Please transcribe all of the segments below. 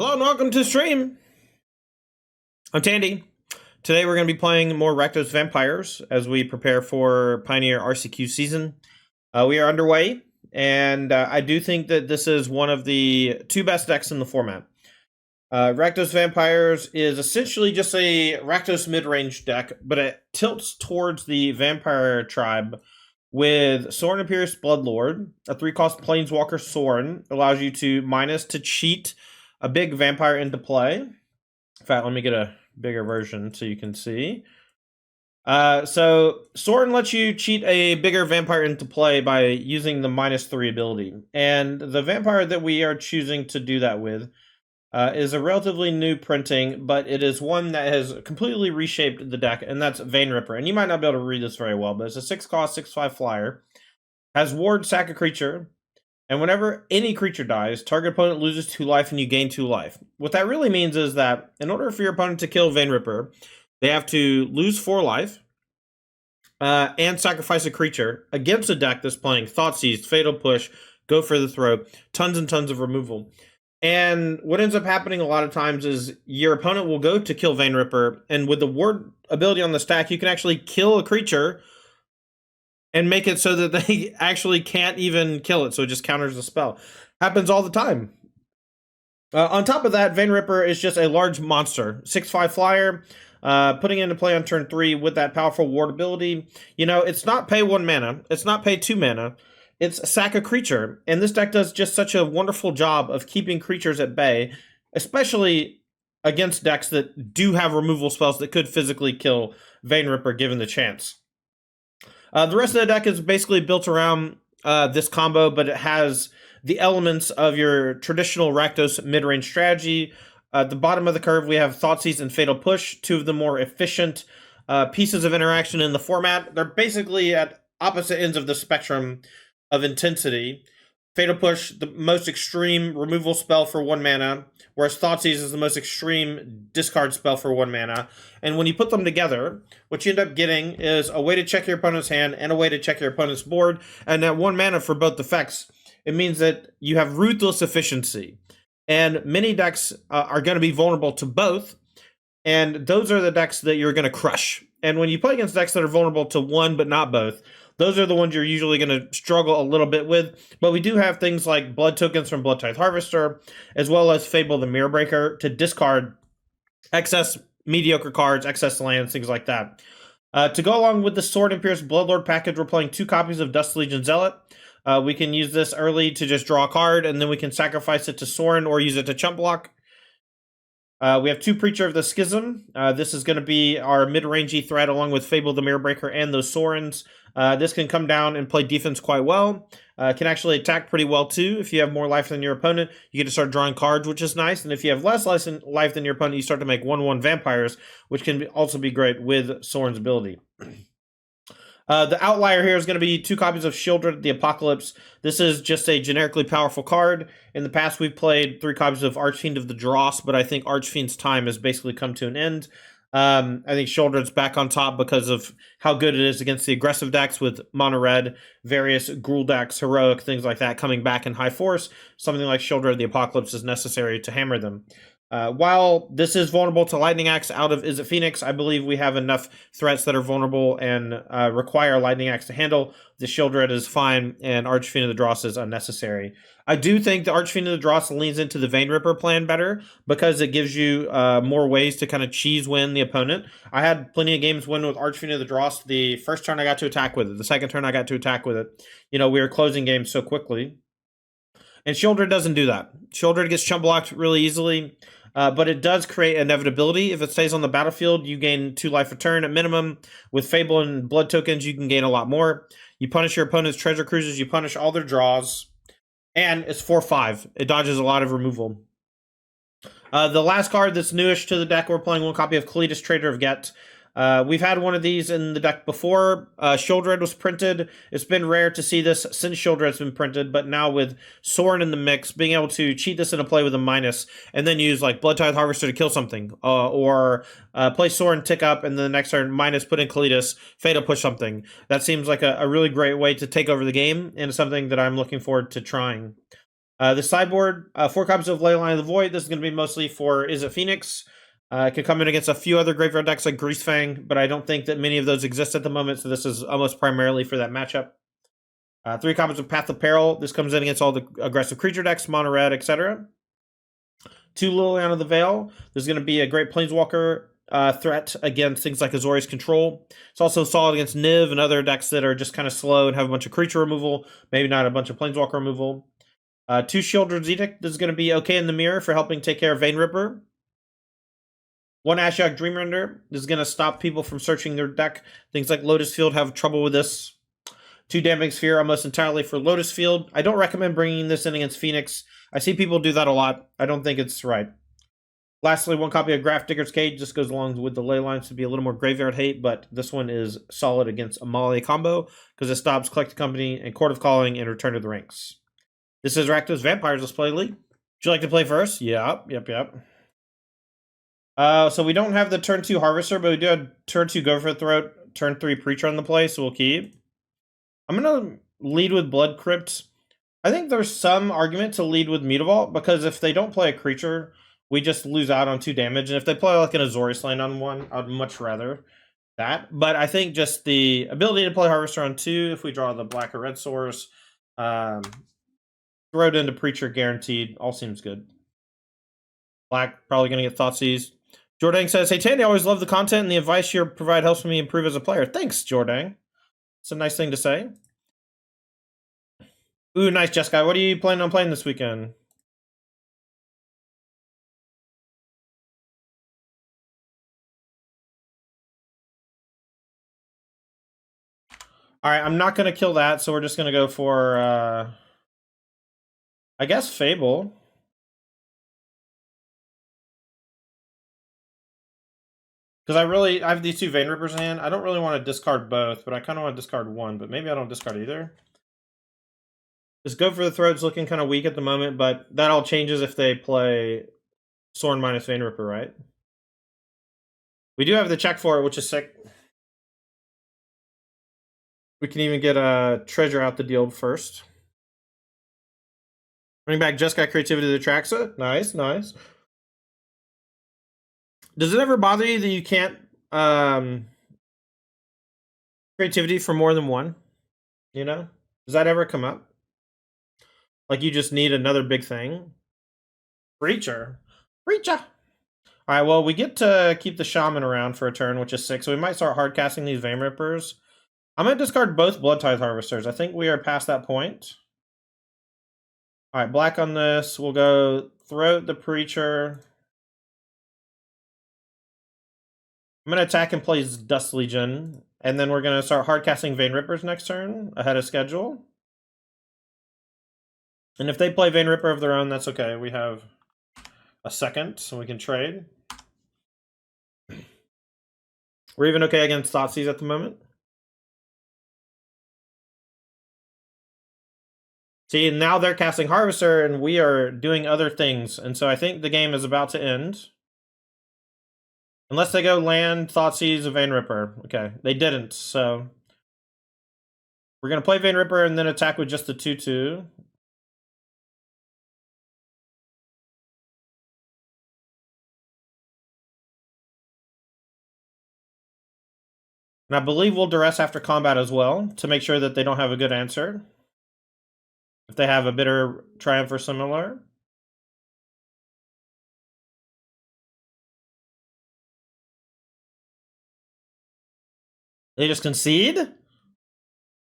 Hello and welcome to the stream. I'm Tandy. Today we're going to be playing more Rakdos Vampires as we prepare for Pioneer RCQ season. We are underway, and I do think that this is one of the two best decks in the format. Rakdos Vampires is essentially just a Rakdos mid-range deck, but it tilts towards the Vampire tribe with Sorin and Pierce Bloodlord. A 3-cost Planeswalker Sorin allows you to minus to cheat a big vampire into play. In fact, let me get a bigger version so you can see. So Sorin lets you cheat a bigger vampire into play by using the -3 ability. And the vampire that we are choosing to do that with is a relatively new printing, but it is one that has completely reshaped the deck, and that's Vein Ripper. And you might not be able to read this very well, but it's a 6-cost, 6/5 flyer. Has ward, sack a creature, and whenever any creature dies, target opponent loses 2 life and you gain 2 life. What that really means is that in order for your opponent to kill Vein Ripper, they have to lose 4 life and sacrifice a creature against a deck that's playing Thoughtseize, Fatal Push, Go for the Throat, tons and tons of removal. And what ends up happening a lot of times is your opponent will go to kill Vein Ripper, and with the ward ability on the stack, you can actually kill a creature and make it so that they actually can't even kill it, so it just counters the spell. Happens all the time. On top of that, Vein Ripper is just a large monster. 6/5 flyer, putting into play on turn 3 with that powerful ward ability. You know, it's not pay 1 mana, it's not pay 2 mana, it's sack a creature, and this deck does just such a wonderful job of keeping creatures at bay, especially against decks that do have removal spells that could physically kill Vein Ripper given the chance. The rest of the deck is basically built around this combo, but it has the elements of your traditional Rakdos mid-range strategy. At the bottom of the curve, we have Thoughtseize and Fatal Push, two of the more efficient pieces of interaction in the format. They're basically at opposite ends of the spectrum of intensity. Fatal Push, the most extreme removal spell for 1 mana, whereas Thoughtseize is the most extreme discard spell for 1 mana. And when you put them together, what you end up getting is a way to check your opponent's hand and a way to check your opponent's board. And at 1 mana for both effects, it means that you have ruthless efficiency. And many decks are going to be vulnerable to both. And those are the decks that you're going to crush. And when you play against decks that are vulnerable to one but not both, those are the ones you're usually going to struggle a little bit with. But we do have things like blood tokens from Bloodtithe Harvester, as well as Fable the Mirrorbreaker to discard excess mediocre cards, excess lands, things like that. To go along with the Sword and Pierce Bloodlord package, we're playing 2 copies of Dust Legion Zealot. We can use this early to just draw a card, and then we can sacrifice it to Sorin or use it to chump block. We have 2 Preacher of the Schism. This is going to be our mid-rangey threat along with Fable the Mirrorbreaker and those Sorins. This can come down and play defense quite well. Can actually attack pretty well too. If you have more life than your opponent, you get to start drawing cards, which is nice. And if you have less life than your opponent, you start to make 1/1 vampires, which can also be great with Sorin's ability. The outlier here is going to be 2 copies of Shieldred the Apocalypse. This is just a generically powerful card. In the past, we've played 3 copies of Archfiend of the Dross, but I think Archfiend's time has basically come to an end. I think Shieldred's back on top because of how good it is against the aggressive decks with mono red, various Gruul decks, heroic, things like that coming back in high force. Something like Shieldred the Apocalypse is necessary to hammer them. While this is vulnerable to Lightning Axe out of Is It Phoenix, I believe we have enough threats that are vulnerable and require Lightning Axe to handle. The Shieldred is fine, and Archfiend of the Dross is unnecessary. I do think the Archfiend of the Dross leans into the Vein Ripper plan better because it gives you more ways to kind of cheese win the opponent. I had plenty of games win with Archfiend of the Dross. The first turn I got to attack with it. The second turn I got to attack with it. You know, we were closing games so quickly. And Shieldred doesn't do that. Shieldred gets chump blocked really easily. But it does create inevitability. If it stays on the battlefield, you gain 2 life a turn at minimum. With Fable and Blood tokens, you can gain a lot more. You punish your opponent's treasure cruisers, you punish all their draws. And it's 4/5. It dodges a lot of removal. The last card that's newish to the deck, we're playing 1 copy of Kalitas, Trader of Get. We've had one of these in the deck before. Shieldred was printed. It's been rare to see this since Shieldred's been printed, but now with Sorin in the mix, being able to cheat this into play with a minus, and then use like Bloodtithe Harvester to kill something, or play Sorin, tick up, and then the next turn minus, put in Kalitas, Fatal Push something. That seems like a really great way to take over the game, and it's something that I'm looking forward to trying. The sideboard, 4 copies of Leyline of the Void. This is going to be mostly for Is It Phoenix? It could come in against a few other graveyard decks like Greasefang, but I don't think that many of those exist at the moment, so this is almost primarily for that matchup. 3 copies of Path of Peril. This comes in against all the aggressive creature decks, mono red, etc. 2 Liliana of the Veil. There's going to be a great Planeswalker threat against things like Azorius Control. It's also solid against Niv and other decks that are just kind of slow and have a bunch of creature removal, maybe not a bunch of Planeswalker removal. 2 Shieldred's Edict. This is going to be okay in the mirror for helping take care of Vein Ripper. 1 Ashiok Dreamrender. This is going to stop people from searching their deck. Things like Lotus Field have trouble with this. 2 Damning Sphere, almost entirely for Lotus Field. I don't recommend bringing this in against Phoenix. I see people do that a lot. I don't think it's right. Lastly, 1 copy of Graph Digger's Cage. Just goes along with the ley lines to be a little more graveyard hate, but this one is solid against Amalia combo because it stops Collect Company and Court of Calling and Return to the Ranks. This is Rakdos Vampires Let's Play League. Would you like to play first? Yep. So we don't have the turn 2 Harvester, but we do have turn 2 Go for the Throat, turn 3 Preacher on the play, so we'll keep. I'm going to lead with Blood Crypt. I think there's some argument to lead with Mutavault, because if they don't play a creature, we just lose out on 2 damage. And if they play like an Azorius land on 1, I'd much rather that. But I think just the ability to play Harvester on 2, if we draw the black or red source, throw it into Preacher guaranteed, all seems good. Black probably going to get Thoughtseize. Jordan says, hey Tandy, I always love the content and the advice you provide helps me improve as a player. Thanks, Jordan. It's a nice thing to say. Ooh, nice, Jessica. What are you planning on playing this weekend? Alright, I'm not going to kill that, so we're just going to go for, I guess, Fable. Because I have these 2 Vein Rippers in hand. I don't really want to discard both, but I kind of want to discard 1, but maybe I don't discard either. Just Go for the Throat's looking kind of weak at the moment, but that all changes if they play Sorn minus Vein Ripper, right? We do have the check for it, which is sick. We can even get a treasure out the deal first. Bring back Jessica Creativity to Traxa. Nice. Does it ever bother you that you can't creativity for more than 1? You know? Does that ever come up? Like you just need another big thing? Preacher. Alright, well, we get to keep the Shaman around for a turn, which is 6, so we might start hard casting these Vein Rippers. I'm going to discard both Blood Tithe Harvesters. I think we are past that point. Alright, black on this. We'll go Throat the Preacher. I'm going to attack and play Dust Legion. And then we're going to start hard casting Vein Rippers next turn, ahead of schedule. And if they play Vein Ripper of their own, that's okay. We have a second, so we can trade. We're even okay against Thoughtseize at the moment. See, now they're casting Harvester, and we are doing other things. And so I think the game is about to end. Unless they go land, Thoughtseize, Vein Ripper. Okay, they didn't, so... We're going to play Vein Ripper and then attack with just the 2/2. And I believe we'll duress after combat as well, to make sure that they don't have a good answer. If they have a Bitter Triumph or similar. They just concede?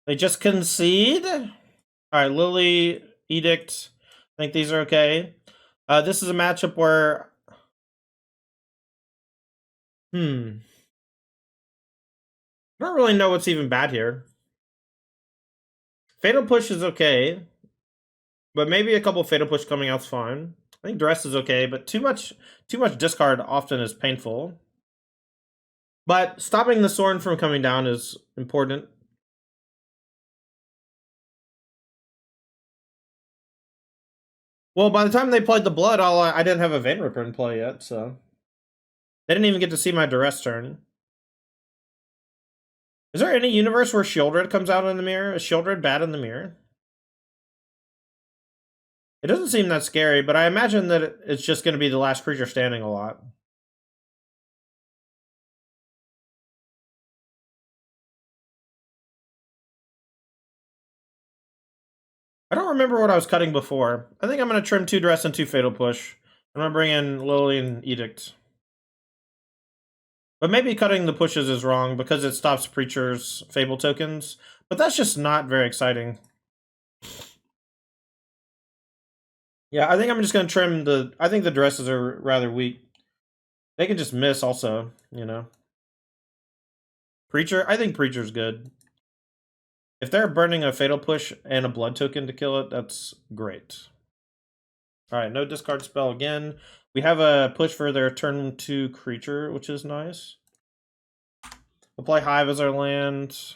They just concede? Alright, Lily, Edict. I think these are okay. This is a matchup where... I don't really know what's even bad here. Fatal Push is okay. But maybe a couple Fatal Push coming out's fine. I think Duress is okay, but too much discard often is painful. But stopping the Sorn from coming down is important. Well, by the time they played the Blood, I didn't have a Vein Ripper in play yet, so... They didn't even get to see my Duress turn. Is there any universe where Shieldred comes out in the mirror? Is Shieldred bad in the mirror? It doesn't seem that scary, but I imagine that it's just going to be the last creature standing a lot. I don't remember what I was cutting before. I think I'm going to trim 2 Duress and 2 Fatal Push. I'm going to bring in Lillian Edict. But maybe cutting the pushes is wrong because it stops Preacher's Fable tokens. But that's just not very exciting. Yeah, I think I'm just going to trim the... I think the Duresses are rather weak. They can just miss also, you know. Preacher? I think Preacher's good. If they're burning a Fatal Push and a Blood token to kill it, that's great. Alright, no discard spell again. We have a push for their turn 2 creature, which is nice. We'll play Hive as our land.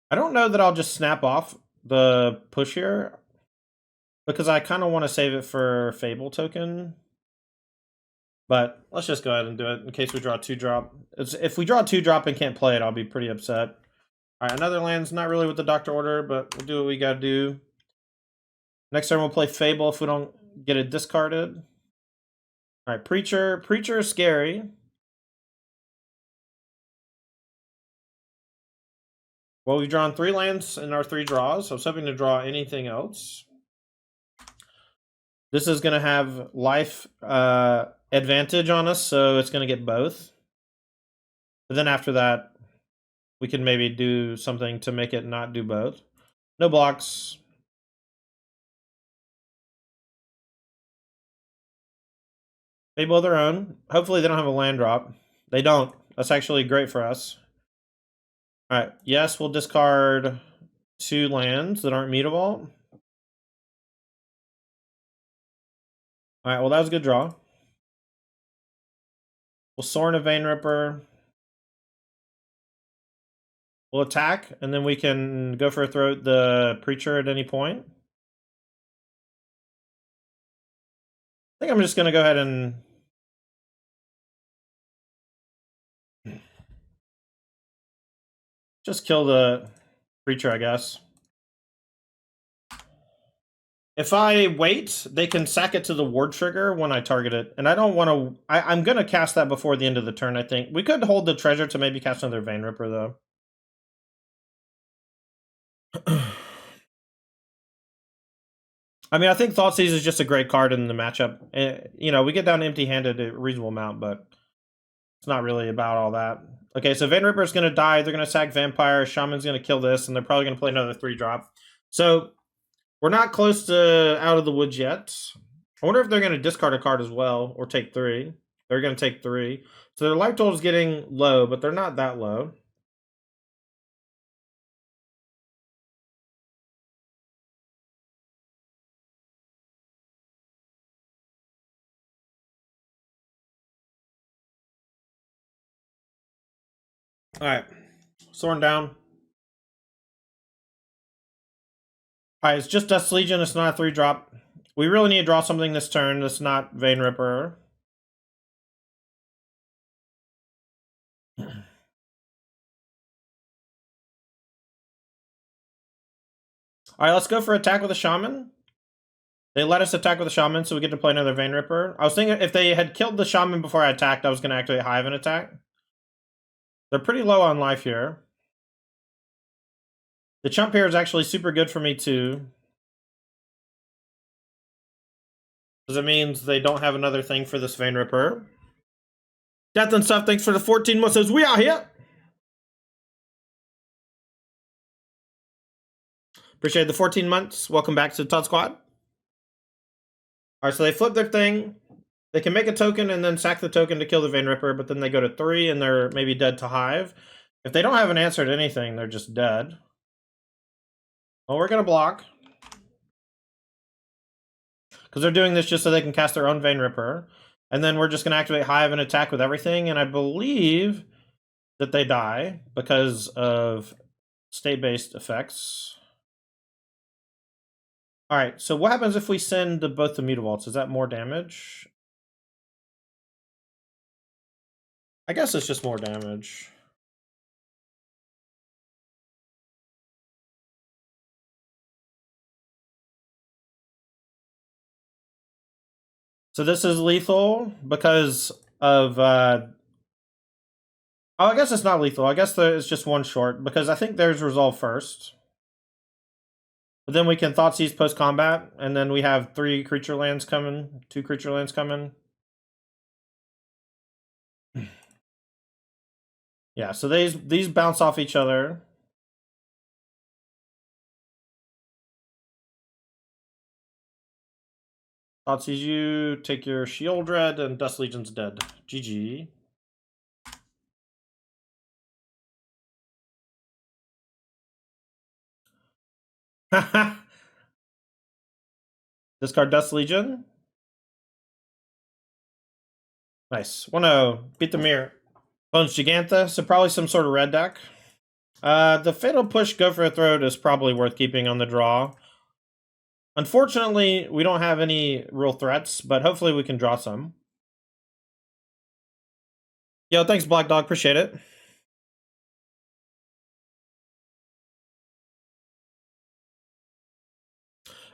I don't know that I'll just snap off the push here, because I kind of want to save it for Fable token. But let's just go ahead and do it in case we draw 2-drop. If we draw 2-drop and can't play it, I'll be pretty upset. Alright, another land's not really with the Doctor Order, but we'll do what we gotta do. Next turn we'll play Fable if we don't get it discarded. Alright, Preacher. Preacher is scary. Well, we've drawn 3 lands in our 3 draws, so I was hoping to draw anything else. This is going to have life advantage on us, so it's going to get both. But then after that, we can maybe do something to make it not do both. No blocks. They build their own. Hopefully they don't have a land drop. They don't. That's actually great for us. Alright, yes, we'll discard 2 lands that aren't mutable. Alright, well that was a good draw. We'll Sorin a Vein Ripper. We'll attack, and then we can go for a throat the Preacher at any point. I think I'm just going to go ahead and... just kill the Preacher, I guess. If I wait, they can sack it to the ward trigger when I target it. And I don't want to... I'm going to cast that before the end of the turn, I think. We could hold the treasure to maybe cast another Vein Ripper, though. I mean, I think Thoughtseize is just a great card in the matchup. You know, we get down empty-handed a reasonable amount, but it's not really about all that. Okay, so Vein Ripper's going to die. They're going to sack Vampire. Shaman's going to kill this, and they're probably going to play another 3-drop. So we're not close to out of the woods yet. I wonder if they're going to discard a card as well, or take 3. They're going to take 3. So their life total is getting low, but they're not that low. Alright. Sorin down. Alright, it's just Dust Legion. It's not a 3-drop. We really need to draw something this turn that's not Vein Ripper. Alright, let's go for attack with a Shaman. They let us attack with a Shaman, so we get to play another Vein Ripper. I was thinking if they had killed the Shaman before I attacked, I was going to activate Hive and attack. They're pretty low on life here. The chump here is actually super good for me, too. Because it means they don't have another thing for this Vein Ripper. Death and Stuff, thanks for the 14 months. Says, we are here! Appreciate the 14 months. Welcome back to the Todd Squad. Alright, so they flip their thing. They can make a token and then sack the token to kill the Vein Ripper, but then they go to 3 and they're maybe dead to Hive. If they don't have an answer to anything, they're just dead. Well, we're going to block. Because they're doing this just so they can cast their own Vein Ripper. And then we're just going to activate Hive and attack with everything. And I believe that they die because of state-based effects. Alright, so what happens if we send both the Mutavaults? Is that more damage? I guess it's just more damage. So this is lethal because of. Oh, I guess it's not lethal. I guess it's just one short because I think there's resolve first. But then we can Thoughtseize post combat, and then we have 3 creature lands coming, 2 creature lands coming. Yeah, so these bounce off each other. Thoughtseize you, take your Shield Red, and Dust Legion's dead. GG. Discard Dust Legion. Nice. 1-0. Beat the mirror. Bones Gigantha, so probably some sort of red deck. The Fatal Push Go for a Throat is probably worth keeping on the draw. Unfortunately, we don't have any real threats, but hopefully we can draw some. Yo, thanks, Black Dog. Appreciate it.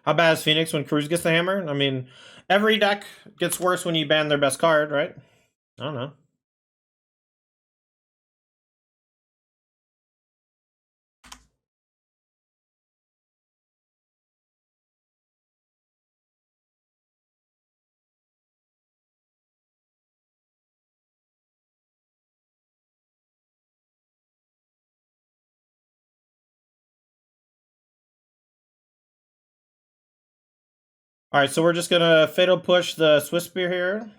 How bad is Phoenix when Cruz gets the hammer? I mean, every deck gets worse when you ban their best card, right? I don't know. All right, so we're just gonna Fatal Push the Swiss Spear here.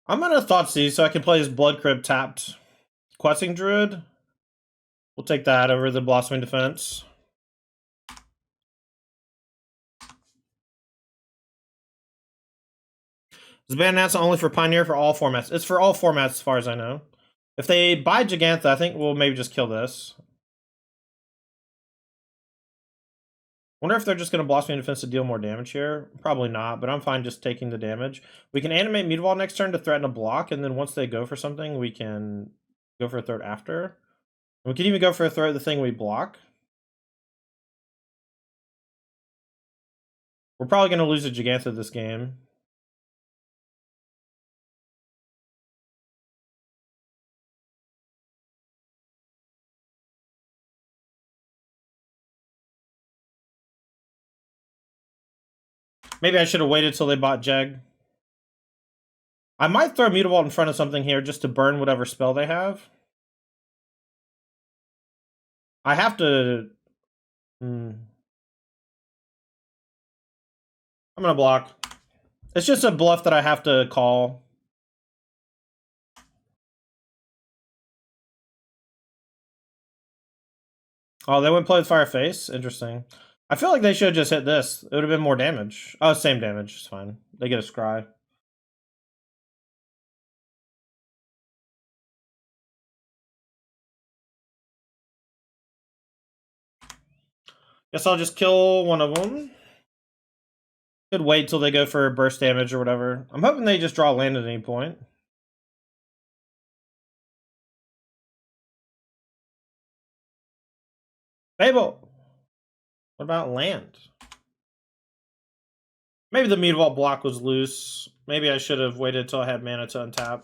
I'm gonna Thoughtseize so I can play his Blood Crib tapped Questing Druid. We'll take that over the Blossoming Defense. Is ban announcement only for Pioneer for all formats? It's for all formats as far as I know. If they buy Gigantha, I think we'll maybe just kill this. Wonder if they're just going to Blossoming Defense to deal more damage here. Probably not, but I'm fine just taking the damage. We can animate Mutavault next turn to threaten a block, and then once they go for something, we can go for a threat after. We can even go for a threat the thing we block. We're probably going to lose a Gigantha this game. Maybe I should have waited till they bought Jeg. I might throw Mutavault in front of something here just to burn whatever spell they have. I have to... I'm going to block. It's just a bluff that I have to call. Oh, they went play with Fireface? Interesting. I feel like they should have just hit this. It would have been more damage. Oh, same damage. It's fine. They get a scry. Guess I'll just kill one of them. Could wait till they go for burst damage or whatever. I'm hoping they just draw land at any point. Fable! What about land? Maybe the Mutavault block was loose. Maybe I should have waited till I had mana to untap.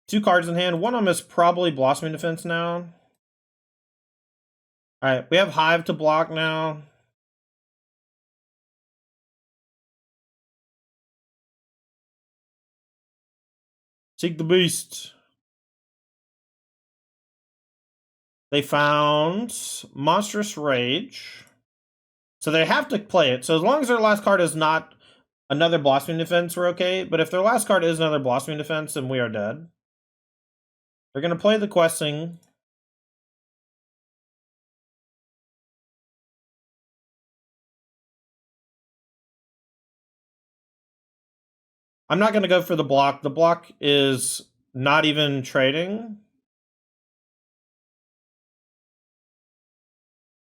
Two cards in hand. One of them is probably Blossoming Defense now. Alright, we have Hive to block now. Seek the Beast. They found Monstrous Rage. So they have to play it. So as long as their last card is not another Blossoming Defense, we're okay. But if their last card is another Blossoming Defense, then we are dead. They're going to play the Questing. I'm not going to go for the block. The block is not even trading.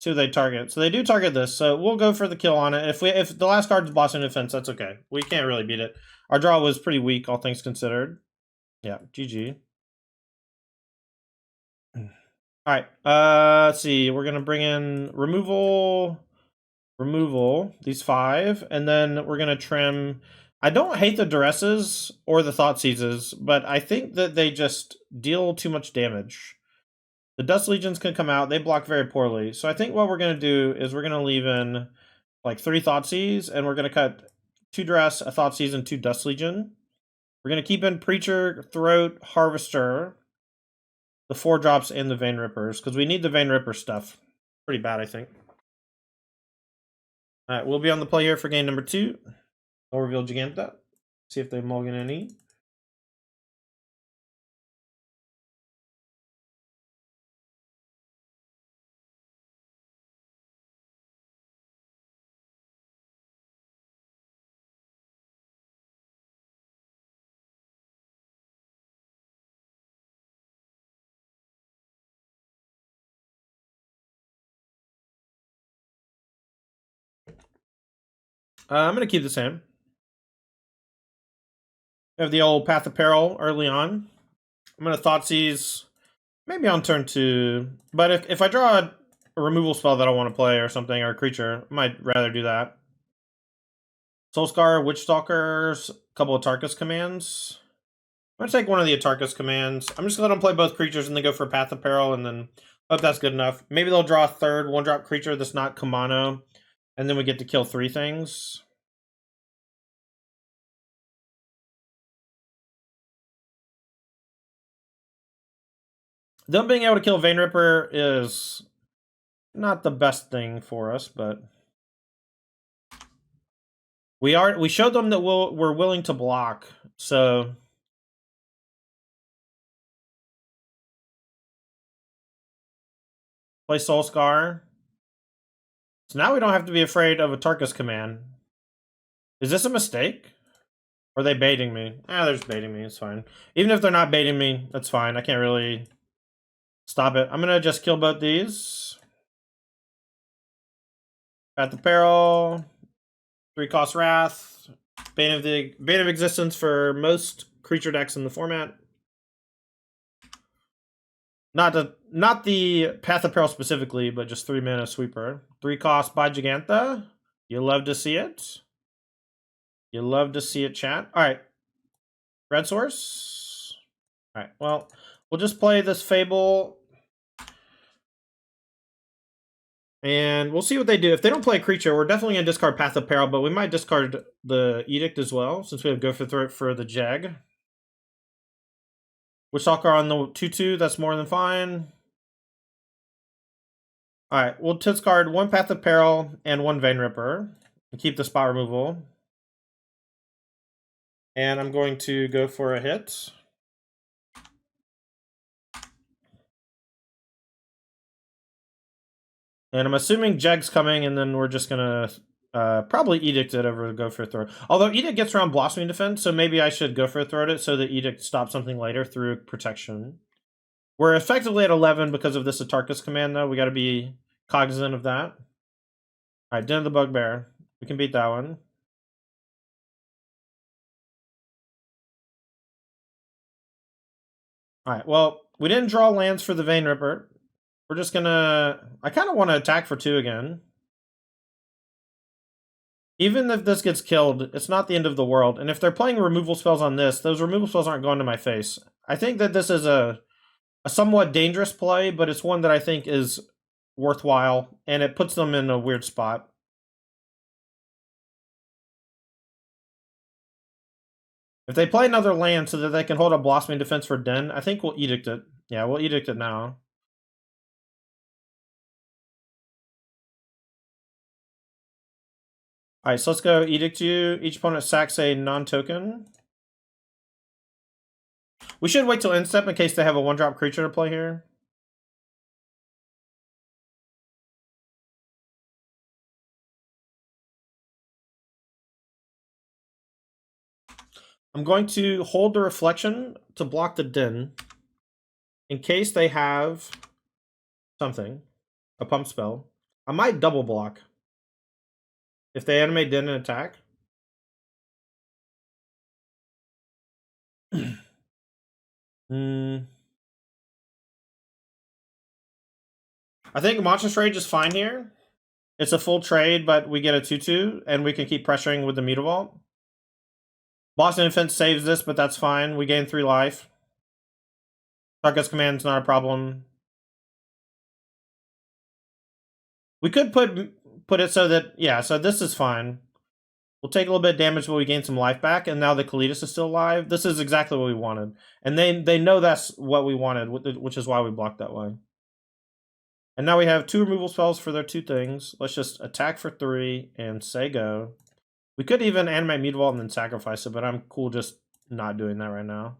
See who they target. So they do target this. So we'll go for the kill on it. If the last card is Blossoming Defense, that's okay. We can't really beat it. Our draw was pretty weak, all things considered. Yeah, GG. All right. Let's see. We're gonna bring in removal, these 5, and then we're gonna trim. I don't hate the Duresses or the Thought Seizes, but I think that they just deal too much damage. The Dust Legions can come out. They block very poorly. So I think what we're going to do is we're going to leave in like 3 Thoughtseize, and we're going to cut 2 Duress, a Thoughtseize, and 2 Dust Legion. We're going to keep in Preacher, Throat, Harvester, the 4 drops, and the Vein Rippers, because we need the Vein Ripper stuff. Pretty bad, I think. Alright, we'll be on the play here for game number 2. I'll reveal Giganta. See if they mulligan any. I'm going to keep the same. We have the old Path of Peril early on. I'm going to Thoughtseize maybe on turn 2. But if I draw a removal spell that I want to play or something, or a creature, I might rather do that. Soulscar, Witchstalkers, a couple of Tarkus commands. I'm going to take one of the Atarkus commands. I'm just going to let them play both creatures and then go for Path of Peril, and then hope that's good enough. Maybe they'll draw a third 1-drop creature that's not Kumano, and then we get to kill 3 things. Them being able to kill Vein Ripper is not the best thing for us, but we showed them that we're willing to block, so play Soulscar. So now we don't have to be afraid of a Tarkus command. Is this a mistake? Or are they baiting me? They're just baiting me. It's fine. Even if they're not baiting me, that's fine. I can't really stop it. I'm going to just kill both these. Path of Peril. 3-cost Wrath. Bane of Existence for most creature decks in the format. Not the Path of Peril specifically, but just 3 mana sweeper. 3-cost by Giganta. You love to see it. You love to see it, chat. All right. Red source. All right. Well, we'll just play this Fable. And we'll see what they do. If they don't play a creature, we're definitely going to discard Path of Peril, but we might discard the Edict as well, since we have Go for Throat for the Jag. Witchstalker on the 2/2, that's more than fine. Alright, we'll discard 1 Path of Peril and 1 Vein Ripper. And keep the spot removal. And I'm going to go for a hit. And I'm assuming Jag's coming, and then we're just going to probably Edict it over Go for Throat. Although Edict gets around Blossoming Defense, so maybe I should Go for Throat it so that Edict stops something later through protection. We're effectively at 11 because of this Atarkus command, though. We got to be cognizant of that. Alright, Den of the Bugbear. We can beat that one. Alright, well, we didn't draw lands for the Vein Ripper. We're just gonna... I kind of want to attack for 2 again. Even if this gets killed, it's not the end of the world. And if they're playing removal spells on this, those removal spells aren't going to my face. I think that this is a somewhat dangerous play, but it's one that I think is worthwhile, and it puts them in a weird spot. If they play another land so that they can hold a Blossoming Defense for Den, I think we'll Edict it. Yeah, we'll Edict it now. Alright, so let's go Edict you. Each opponent sacks a non-token. We should wait till end step in case they have a 1-drop creature to play here. I'm going to hold the reflection to block the din in case they have something, a pump spell. I might double block if they animate din and attack. I think Monstrous Rage is fine here. It's a full trade, but we get a 2/2, and we can keep pressuring with the Mutavault. Boston Infant saves this, but that's fine. We gain 3 life. Target's command's not a problem. We could put it so that, yeah, so this is fine. We'll take a little bit of damage, but we gain some life back, and now the Kalitas is still alive. This is exactly what we wanted. And they know that's what we wanted, which is why we blocked that way. And now we have 2 removal spells for their 2 things. Let's just attack for 3 and say go. We could even animate Mutavault and then sacrifice it, but I'm cool just not doing that right now.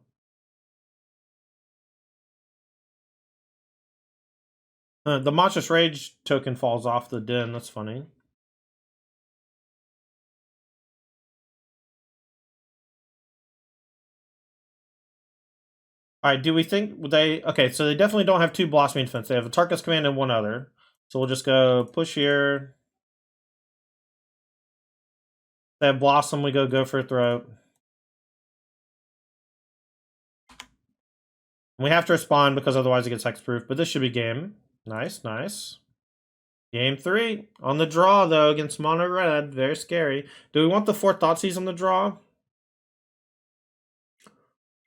The Monstrous Rage token falls off the din. That's funny. Alright, do we think they... Okay, so they definitely don't have 2 Blossoming Defense. They have a Tarkus Command and 1 other. So we'll just go push here. They have Blossom, we go for Throat. We have to respond because otherwise it gets hexproof, but this should be game. Nice, nice. Game 3. On the draw, though, against Mono Red. Very scary. Do we want the 4 Thoughtseize on the draw?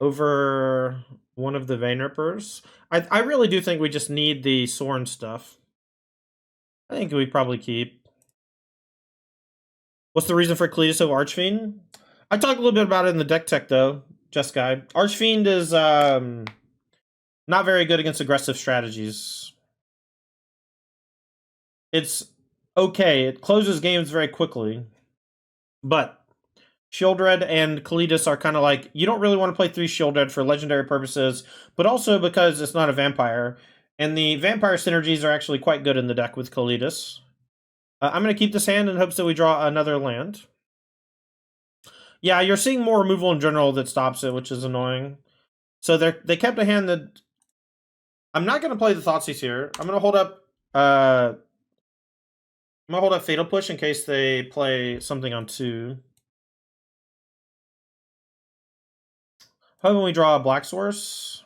Over one of the Vein Rippers? I really do think we just need the Soren stuff. I think we probably keep. What's the reason for Kalitas over Archfiend? I talked a little bit about it in the deck tech, though. Just Guy. Archfiend is not very good against aggressive strategies. It's okay. It closes games very quickly. But Shieldred and Kalitas are kind of like, you don't really want to play 3 Shieldred for legendary purposes, but also because it's not a vampire. And the vampire synergies are actually quite good in the deck with Kalitas. I'm going to keep this hand in hopes that we draw another land. Yeah, you're seeing more removal in general that stops it, which is annoying. So they kept a hand that... I'm not going to play the Thoughtseize here. I'm going to hold up... I'm going to hold up Fatal Push in case they play something on 2. Hoping we draw a Black Source.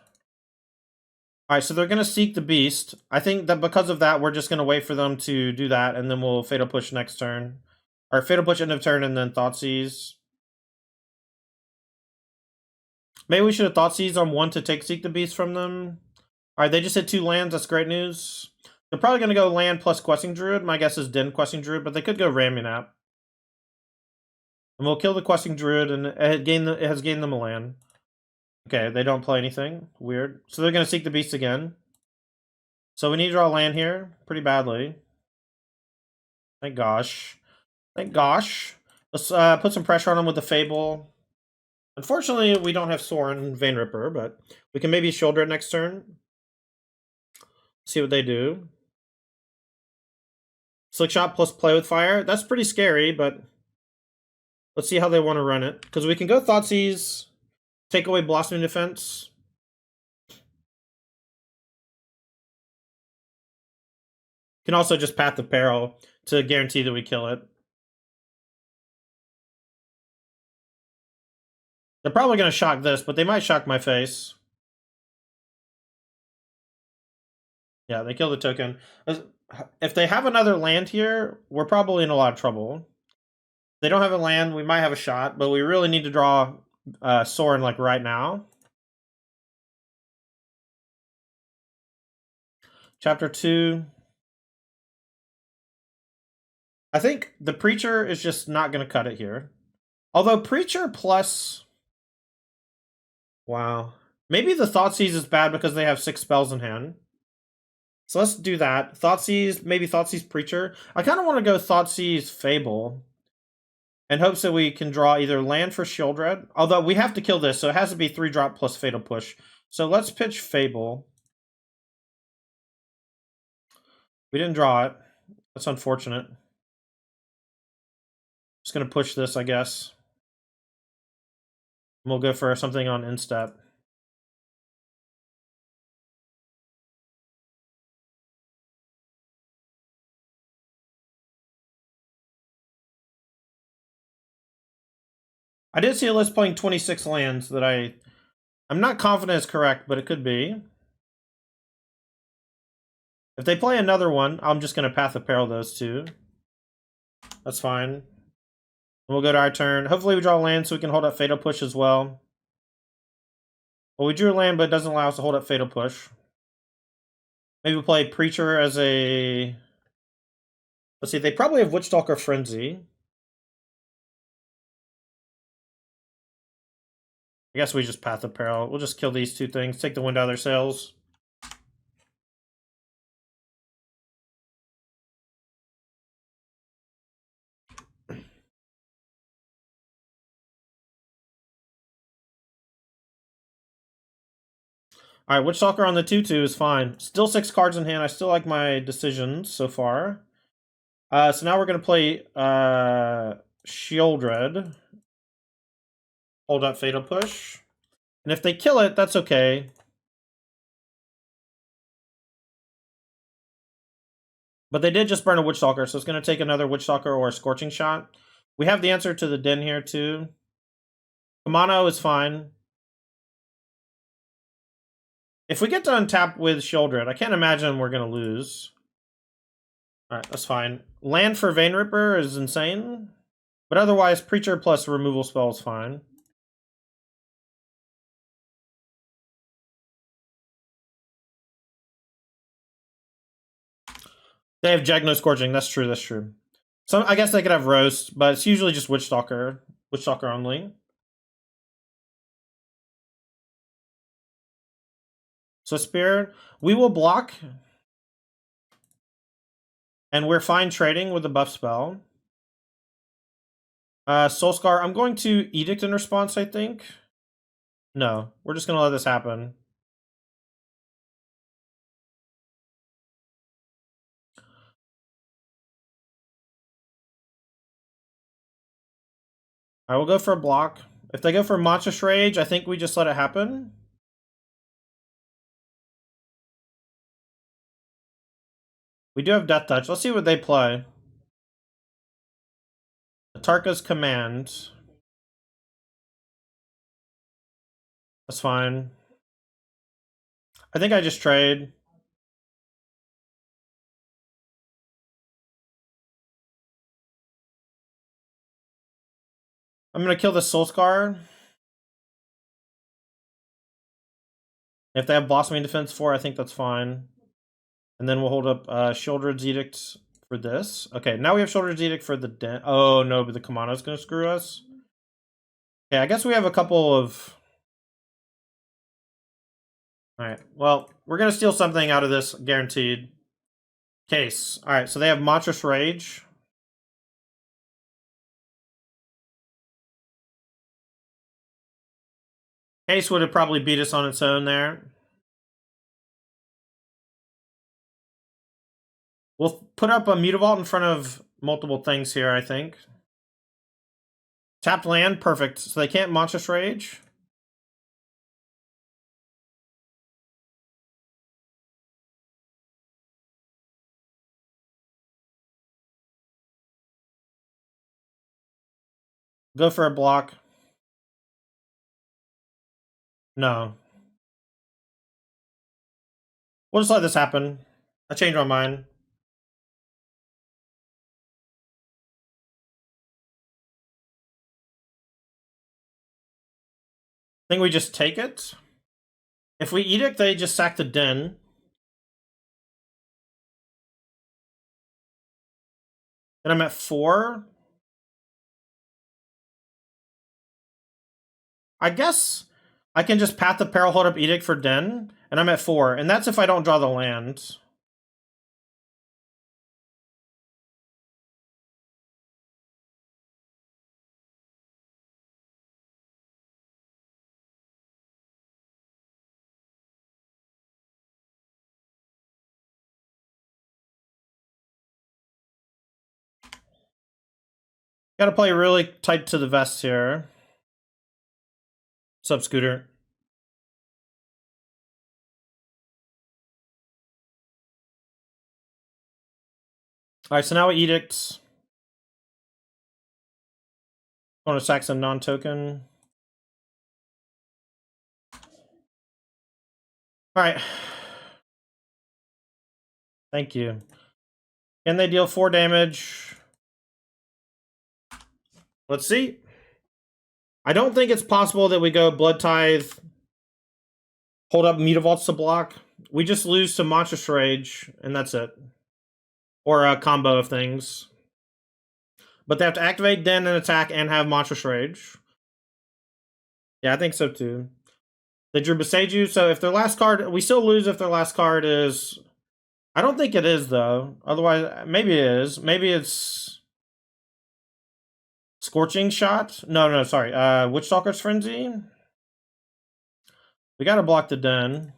Alright, so they're going to seek the Beast. I think that because of that, we're just going to wait for them to do that, and then we'll Fatal Push next turn. Or Fatal Push end of turn, and then Thoughtseize. Maybe we should have Thoughtseize on 1 to take Seek the Beast from them. Alright, they just hit 2 lands. That's great news. They're probably going to go land plus Questing Druid. My guess is Din Questing Druid, but they could go Ramunap. And we'll kill the Questing Druid, and it has gained them a land. Okay, they don't play anything. Weird. So they're going to Seek the Beast again. So we need to draw a land here pretty badly. Thank gosh. Thank gosh. Let's put some pressure on them with the Fable. Unfortunately, we don't have Soren Vein Ripper, but we can maybe shoulder it next turn. See what they do. Slick Shot plus Play with Fire. That's pretty scary, but let's see how they want to run it. Because we can go Thoughtseize, take away Blossoming Defense. Can also just Path of Peril to guarantee that we kill it. They're probably going to shock this, but they might shock my face. Yeah, they kill the token. If they have another land here, we're probably in a lot of trouble. If they don't have a land, we might have a shot, but we really need to draw Soren like right now. Chapter 2. I think the Preacher is just not going to cut it here. Although Preacher plus... Wow. Maybe the Thoughtseize is bad because they have 6 spells in hand. So let's do that. Thoughtseize, maybe Thoughtseize Preacher. I kind of want to go Thoughtseize Fable. In hopes that we can draw either land for Shieldred. Although we have to kill this, so it has to be 3-drop plus Fatal Push. So let's pitch Fable. We didn't draw it. That's unfortunate. Just going to push this, I guess. We'll go for something on instep. I did see a list playing 26 lands that I'm not confident is correct, but it could be. If they play another one, I'm just going to Path of Peril those two. That's fine. We'll go to our turn. Hopefully we draw land so we can hold up Fatal Push as well. Well, we drew a land, but it doesn't allow us to hold up Fatal Push. Maybe we'll play Preacher as a... Let's see, they probably have Witchstalker Frenzy. I guess we just Path of Peril. We'll just kill these two things, take the wind out of their sails. Alright, Witchstalker on the 2/2 is fine. Still 6 cards in hand. I still like my decisions so far. So now we're going to play Shieldred. Hold up Fatal Push. And if they kill it, that's okay. But they did just burn a Witchstalker, so it's going to take another Witchstalker or a Scorching Shot. We have the answer to the Den here, too. Kamano is fine. If we get to untap with Shieldred, I can't imagine we're going to lose. Alright, that's fine. Land for Vein Ripper is insane. But otherwise, Preacher plus removal spell is fine. They have Jagno Scorching. That's true, that's true. So I guess they could have Roast, but it's usually just Witchstalker. Witchstalker only. So Spirit, we will block. And we're fine trading with the buff spell. Soulscar, I'm going to Edict in response, I think. No, we're just going to let this happen. I will go for a block. If they go for Monstrous Rage, I think we just let it happen. We do have Death Touch. Let's see what they play. Tarka's Command. That's fine. I think I just trade. I'm going to kill the Soulscar. If they have Blossoming Defense 4, I think that's fine. And then we'll hold up Shieldred's Edict for this. Okay, now we have Shieldred's Edict for the Den. Oh, no, but the Kamano's going to screw us. Okay, I guess we have a couple of... Alright, well, we're going to steal something out of this, guaranteed. Case. Alright, so they have Monstrous Rage. Case would have probably beat us on its own there. We'll put up a Mutavault in front of multiple things here, I think. Tapped land, perfect. So they can't Monstrous Rage. Go for a block. No. We'll just let this happen. I changed my mind. I think we just take it. If we Edict, they just sack the Den. And I'm at 4. I guess I can just Path of Peril, hold up Edict for Den, and I'm at 4. And that's if I don't draw the land. Gotta play really tight to the vest here. What's up, Scooter? Alright, so now edicts. Want to sack some non-token. Alright. Thank you. Can they deal 4 damage? Let's see. I don't think it's possible that we go Blood Tithe, hold up Mutavaults to block. We just lose to Monstrous Rage, and that's it. Or a combo of things. But they have to activate Den and attack and have Monstrous Rage. Yeah, I think so too. They drew Beseiju, so if their last card... We still lose if their last card is... I don't think it is, though. Otherwise, maybe it is. Maybe it's... Scorching Shot? No, sorry. Witchstalker's Frenzy? We gotta block the Den.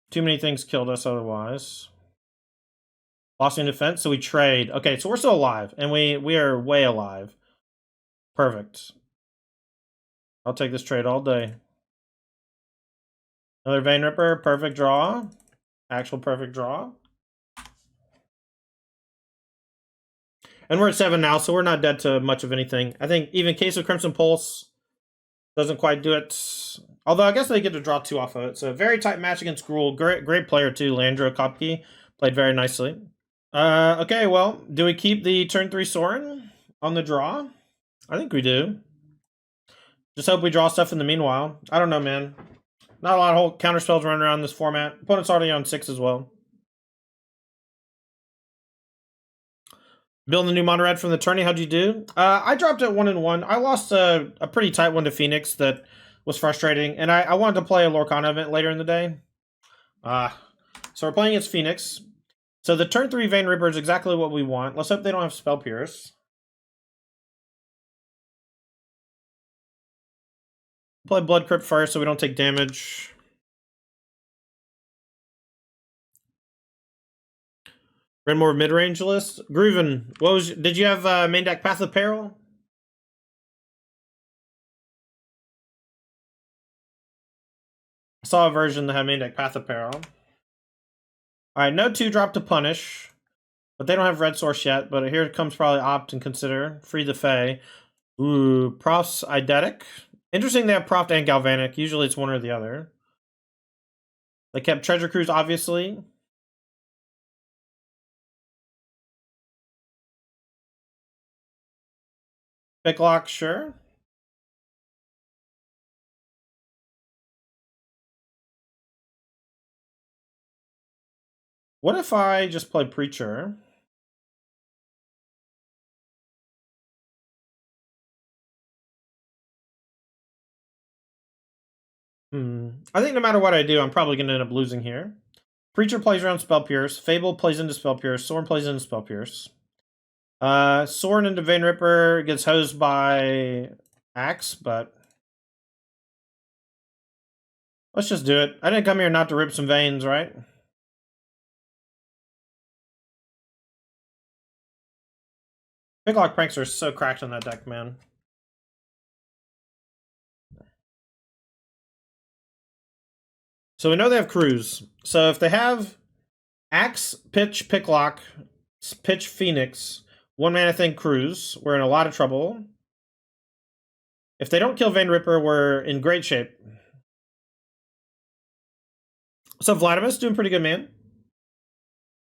Too many things killed us otherwise. Lost in defense, so we trade. Okay, so we're still alive, and we are way alive. Perfect. I'll take this trade all day. Another Vein Ripper, perfect draw. Actual perfect draw. And we're at 7 now, so we're not dead to much of anything. I think even Case of Crimson Pulse doesn't quite do it. Although I guess they get to draw 2 off of it. So very tight match against Gruul. Great player too, Landro Kopke. Played very nicely. Okay, well, do we keep the turn 3 Sorin on the draw? I think we do. Just hope we draw stuff in the meanwhile. I don't know, man. Not a lot of whole counter spells running around this format. Opponent's already on 6 as well. Building the new Monored from the tourney, how'd you do? I dropped at 1-1. I lost a pretty tight one to Phoenix that was frustrating, and I wanted to play a Lorcana event later in the day. So we're playing against Phoenix. So the turn 3 Vein Ripper is exactly what we want. Let's hope they don't have Spell Pierce. Play Blood Crypt first so we don't take damage. Red more mid-range list. Grooven, did you have main deck Path of Peril? I saw a version that had main deck Path of Peril. Alright, no 2-drop to punish. But they don't have Red Source yet. But here comes probably Opt and Consider. Free the Fae. Ooh, Prof's Eidetic. Interesting they have Prof and Galvanic. Usually it's one or the other. They kept Treasure Cruise, obviously. Picklock, sure. What if I just play Preacher? I think no matter what I do, I'm probably going to end up losing here. Preacher plays around Spell Pierce. Fable plays into Spell Pierce. Sorin plays into Spell Pierce. Sorin into Vein Ripper gets hosed by Axe, but let's just do it. I didn't come here not to rip some veins, right? Picklock Pranks are so cracked on that deck, man. So we know they have Cruise. So if they have Axe, Pitch, Picklock, Pitch, Phoenix, 1-mana thing, Cruise, we're in a lot of trouble. If they don't kill Vein Ripper, we're in great shape. So Vladimus, doing pretty good, man.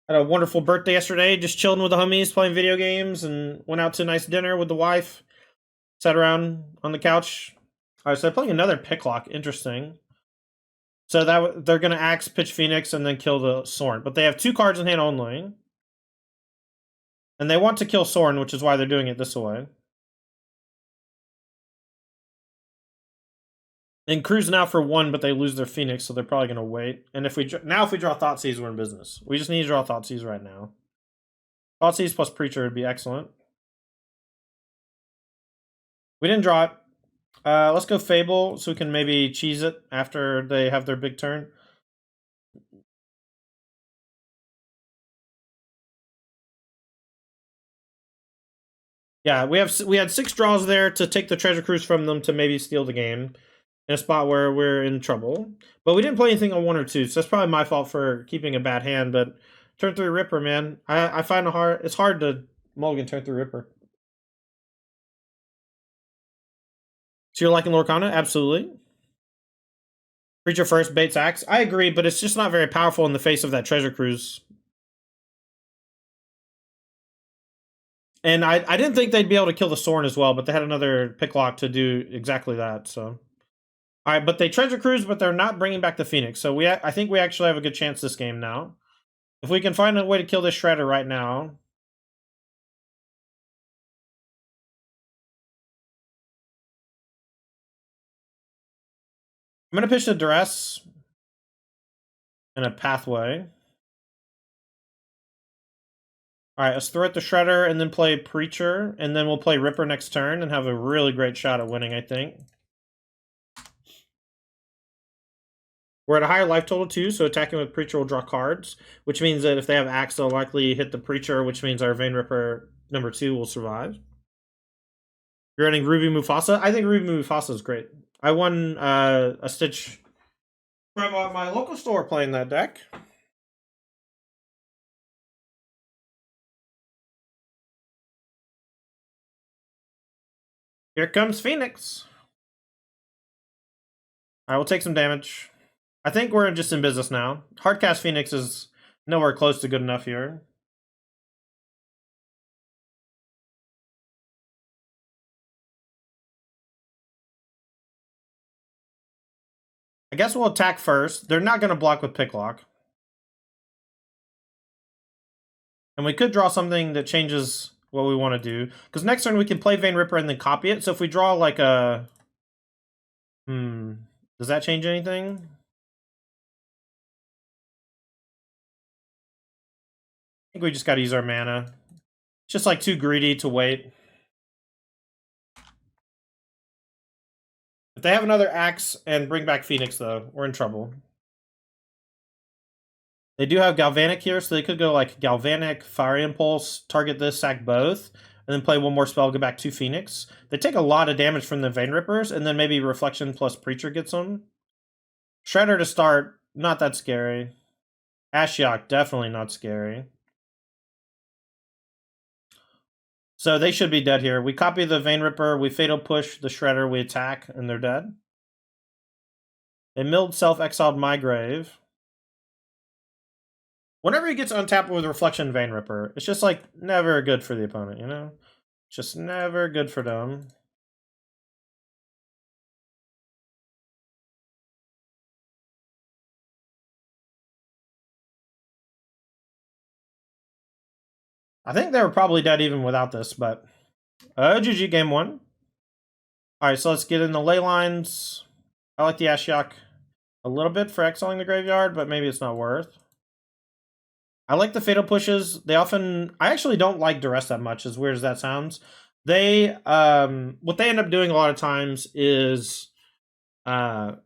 Had a wonderful birthday yesterday, just chilling with the homies, playing video games, and went out to a nice dinner with the wife. Sat around on the couch. All right, so they're playing another Picklock. Interesting. So that they're going to Axe, Pitch Phoenix, and then kill the Sorin. But they have 2 cards in hand only. And they want to kill Sorin, which is why they're doing it this way. And Cruise now for 1, but they lose their Phoenix, so they're probably going to wait. And if we draw Thoughtseize, we're in business. We just need to draw Thoughtseize right now. Thoughtseize plus Preacher would be excellent. We didn't draw it. Let's go Fable so we can maybe cheese it after they have their big turn. Yeah, we had 6 draws there to take the treasure cruise from them to maybe steal the game in a spot where we're in trouble. But we didn't play anything on 1 or 2, so that's probably my fault for keeping a bad hand. But turn 3 Ripper, man, I find it's hard to mulligan turn 3 Ripper. So you're liking Lorcana? Absolutely. Creature first, Bates Axe. I agree, but it's just not very powerful in the face of that treasure cruise. And I didn't think they'd be able to kill the Sorin as well, but they had another picklock to do exactly that. So, all right, but they treasure cruise, but they're not bringing back the Phoenix. So I think we actually have a good chance this game now. If we can find a way to kill this Shredder right now. I'm going to pitch the Duress and a Pathway. All right, let's throw it the Shredder and then play Preacher, and then we'll play Ripper next turn and have a really great shot at winning, I think. We're at a higher life total too, so attacking with Preacher will draw cards, which means that if they have Axe, they'll likely hit the Preacher, which means our Vein Ripper number 2 will survive. You're running Ruby Mufasa? I think Ruby Mufasa is great. I won a Stitch from my local store playing that deck. Here comes Phoenix. I will take some damage. I think we're just in business now. Hardcast Phoenix is nowhere close to good enough here. I guess we'll attack first. They're not going to block with Picklock. And we could draw something that changes what we want to do. Because next turn we can play Vein Ripper and then copy it. So if we draw like a... Does that change anything? I think we just got to use our mana. It's just like too greedy to wait. If they have another Axe and bring back Phoenix, though, we're in trouble. They do have Galvanic here, so they could go like Galvanic, Fire Impulse, target this, sack both, and then play one more spell, go back to Phoenix. They take a lot of damage from the Vein Rippers, and then maybe Reflection plus Preacher gets them. Shredder to start, not that scary. Ashiok, definitely not scary. So they should be dead here. We copy the Vein Ripper, we Fatal Push the Shredder, we attack, and they're dead. They milled self-exiled my grave. Whenever he gets untapped with Reflection Vein Ripper, it's just like never good for the opponent, you know? Just never good for them. I think they were probably dead even without this, but GG game 1. Alright, so let's get in the ley lines. I like the Ashiok a little bit for exiling the graveyard, but maybe it's not worth. I like the Fatal Pushes. They often... I actually don't like Duress that much, as weird as that sounds. They... what they end up doing a lot of times is... bring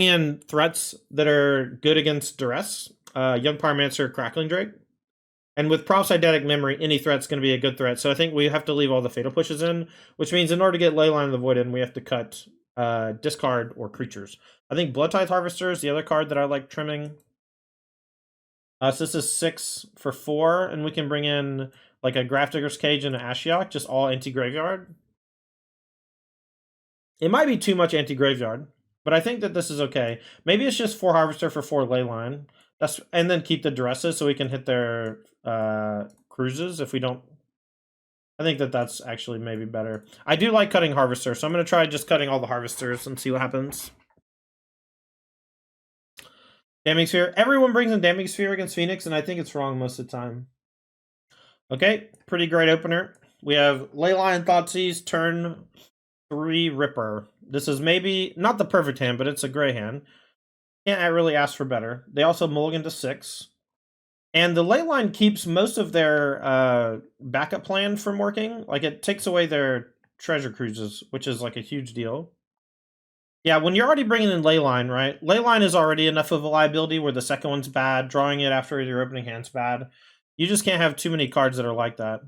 in threats that are good against Duress. Young Pyromancer, Crackling Drake. And with Prophecydetic Memory, any threat's going to be a good threat. So I think we have to leave all the Fatal Pushes in, which means in order to get Leyline of the Void in, we have to cut discard or creatures. I think Blood Tithe Harvester is the other card that I like trimming. So this is 6 for 4, and we can bring in like a Grafdigger's Cage and an Ashiok, just all anti-graveyard. It might be too much anti-graveyard, but I think that this is okay. Maybe it's just 4 Harvester for 4 Leyline. And then keep the Duresses so we can hit their cruises if we don't. I think that that's actually maybe better. I do like cutting Harvester, so I'm going to try just cutting all the Harvesters and see what happens. Damning Sphere. Everyone brings in Damning Sphere against Phoenix, and I think it's wrong most of the time. Okay, pretty great opener. We have Leyline, Thoughtseize, turn 3 Ripper. This is maybe not the perfect hand, but it's a gray hand. Can't really ask for better. They also mulligan to 6. And the Leyline keeps most of their backup plan from working. Like, it takes away their treasure cruises, which is like a huge deal. Yeah, when you're already bringing in Leyline, right? Leyline is already enough of a liability where the second one's bad. Drawing it after your opening hand's bad. You just can't have too many cards that are like that.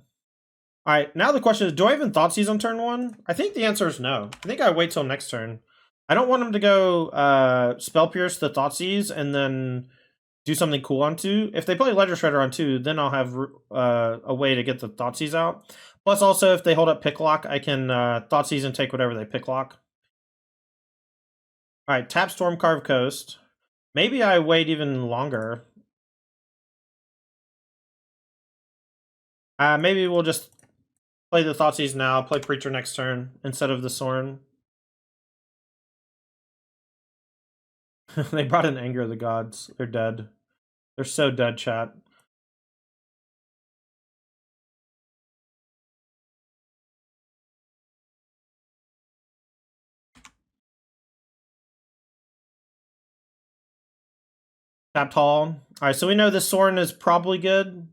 All right, now the question is, do I even Thoughtseize on turn 1? I think the answer is no. I think I wait till next turn. I don't want him to go Spell Pierce the Thoughtseize and then do something cool on 2. If they play Ledger Shredder on 2, then I'll have a way to get the Thoughtseize out. Plus, also, if they hold up Picklock, I can Thoughtseize and take whatever they Picklock. All right, tap Stormcarved Coast. Maybe I wait even longer. Maybe we'll just play the Thoughtseize now, play Preacher next turn instead of the Sorin. They brought in Anger of the Gods. They're dead. They're so dead, chat. Tapped Hall. Alright, so we know this Sorin is probably good.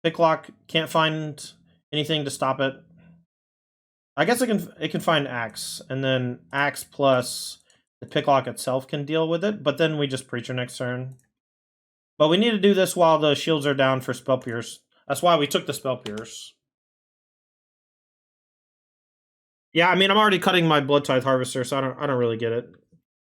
Picklock can't find anything to stop it. I guess it can find Axe, and then Axe plus the Picklock itself can deal with it, but then we just Preacher next turn. But we need to do this while the shields are down for Spell Pierce. That's why we took the Spell Pierce. Yeah, I mean, I'm already cutting my Blood Tithe Harvester, so I don't really get it.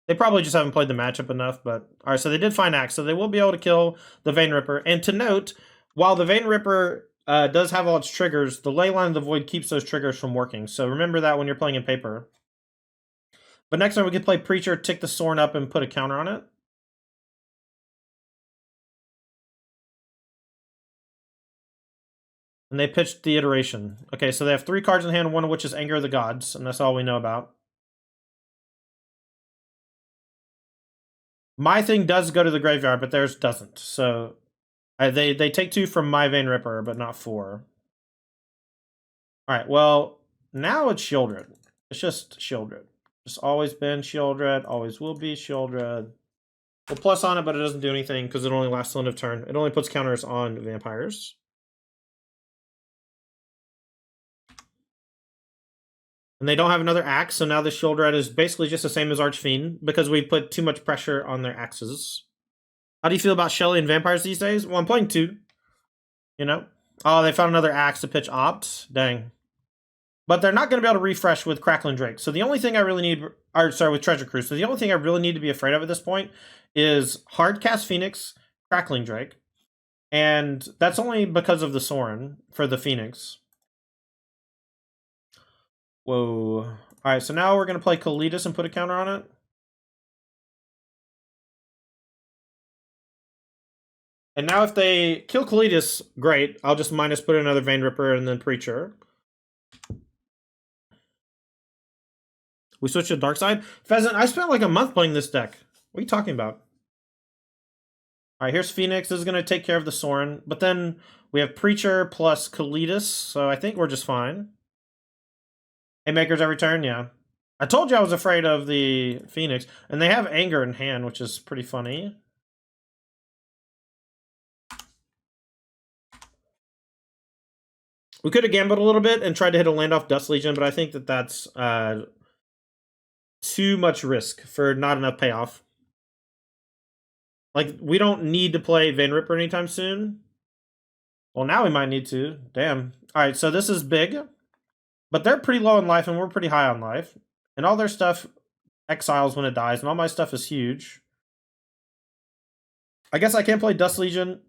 They probably just haven't played the matchup enough, but alright, so they did find Axe, so they will be able to kill the Vein Ripper. And to note, while the Vein Ripper does have all its triggers, the Leyline of the Void keeps those triggers from working. So remember that when you're playing in paper. But next time we can play Preacher, tick the Sorin up, and put a counter on it. And they pitched the Iteration. Okay, so they have 3 cards in hand, one of which is Anger of the Gods, and that's all we know about. My thing does go to the graveyard, but theirs doesn't. So they take 2 from my Vein Ripper, but not 4. Alright, well, now it's Shieldred. It's just Shieldred. It's always been Shieldred, always will be Shieldred. We'll plus on it, but it doesn't do anything because it only lasts till end of turn. It only puts counters on vampires. And they don't have another axe, so now the Shieldred is basically just the same as Archfiend because we put too much pressure on their axes. How do you feel about Shelly and vampires these days? Well, I'm playing 2. You know? Oh, they found another axe to pitch Opt. Dang. But they're not going to be able to refresh with Crackling Drake. So the only thing I really need... Or, sorry, with Treasure Cruise. So the only thing I really need to be afraid of at this point is Hardcast Phoenix, Crackling Drake. And that's only because of the Sorin for the Phoenix. Whoa. Alright, so now we're going to play Kalitas and put a counter on it. And now if they kill Kalitas, great. I'll just minus put another Vein Ripper and then Preacher. We switch to Dark Side. Pheasant, I spent like a month playing this deck. What are you talking about? Alright, here's Phoenix. This is going to take care of the Sorin. But then we have Preacher plus Kalitas, so I think we're just fine. Haymakers every turn, yeah. I told you I was afraid of the Phoenix. And they have Anger in hand, which is pretty funny. We could have gambled a little bit and tried to hit a land off Dust Legion, but I think that that's too much risk for not enough payoff. Like, we don't need to play Vein Ripper anytime soon. Well, now we might need to. Damn. Alright, so this is big. But they're pretty low in life, and we're pretty high on life. And all their stuff exiles when it dies, and all my stuff is huge. I guess I can't play Dust Legion.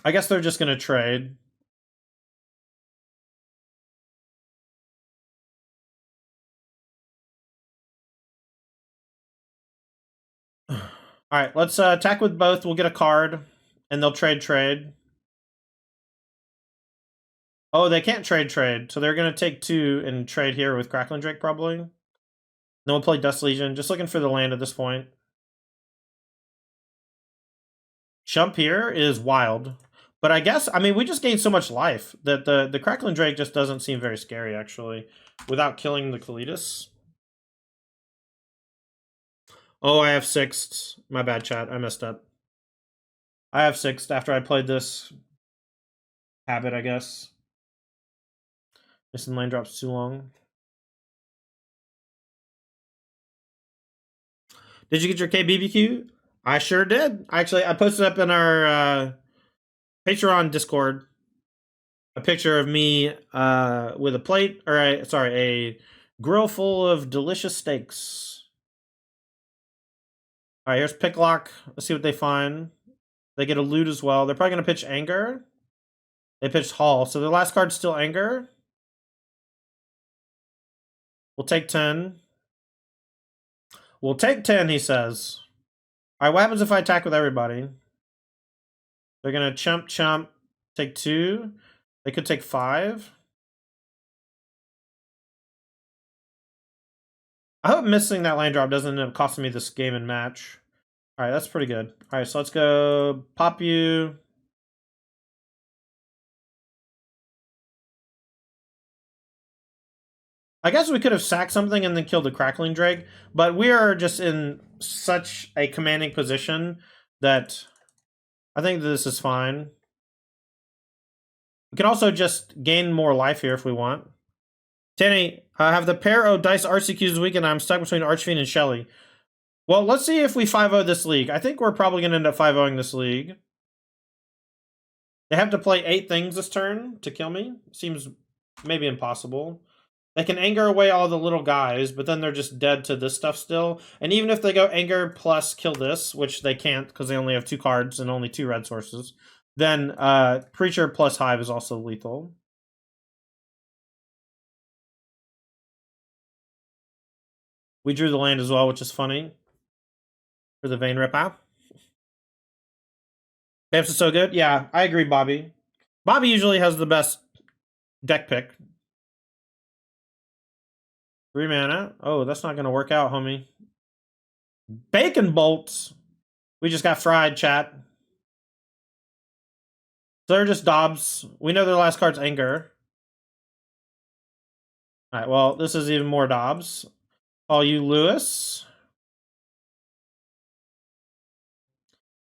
I guess they're just going to trade. Alright, let's attack with both. We'll get a card, and they'll trade. Oh, they can't trade. So they're going to take 2 and trade here with Crackling Drake, probably. Then we'll play Dust Legion. Just looking for the land at this point. Shump here is wild. But I guess, I mean, we just gained so much life that the Crackling Drake just doesn't seem very scary, actually, without killing the Kalitas. Oh, I have 6th. My bad, chat. I messed up. I have 6th after I played this habit, I guess. Missing land drops too long. Did you get your KBBQ? I sure did. Actually, I posted up in our Patreon Discord. a picture of me with a plate, or a grill full of delicious steaks. All right, here's Picklock. Let's see what they find. They get a loot as well. They're probably going to pitch Anger. They pitched Hall, so their last card's still Anger. We'll take 10. We'll take 10, he says. All right, what happens if I attack with everybody? They're going to chump, take 2. They could take 5. I hope missing that land drop doesn't end up costing me this game and match. All right, that's pretty good. All right, so let's go pop you. I guess we could have sacked something and then killed the Crackling Drake, but we are just in such a commanding position that I think this is fine. We can also just gain more life here if we want. Tandy, I have the pair of dice RCQs this week, and I'm stuck between Archfiend and Shelly. Well, let's see if we 5-0 this league. I think we're probably going to end up 5-0ing this league. They have to play 8 things this turn to kill me. Seems maybe impossible. They can anger away all the little guys, but then they're just dead to this stuff still. And even if they go anger plus kill this, which they can't because they only have 2 cards and only 2 red sources, then Preacher plus Hive is also lethal. We drew the land as well, which is funny. For the Vein Ripper. Bamps is so good. Yeah, I agree, Bobby. Bobby usually has the best deck pick. 3 mana. Oh, that's not going to work out, homie. Bacon bolts. We just got fried, chat. So they're just Dobbs. We know their last card's Anger. Alright, well, this is even more Dobbs. All you Lewis.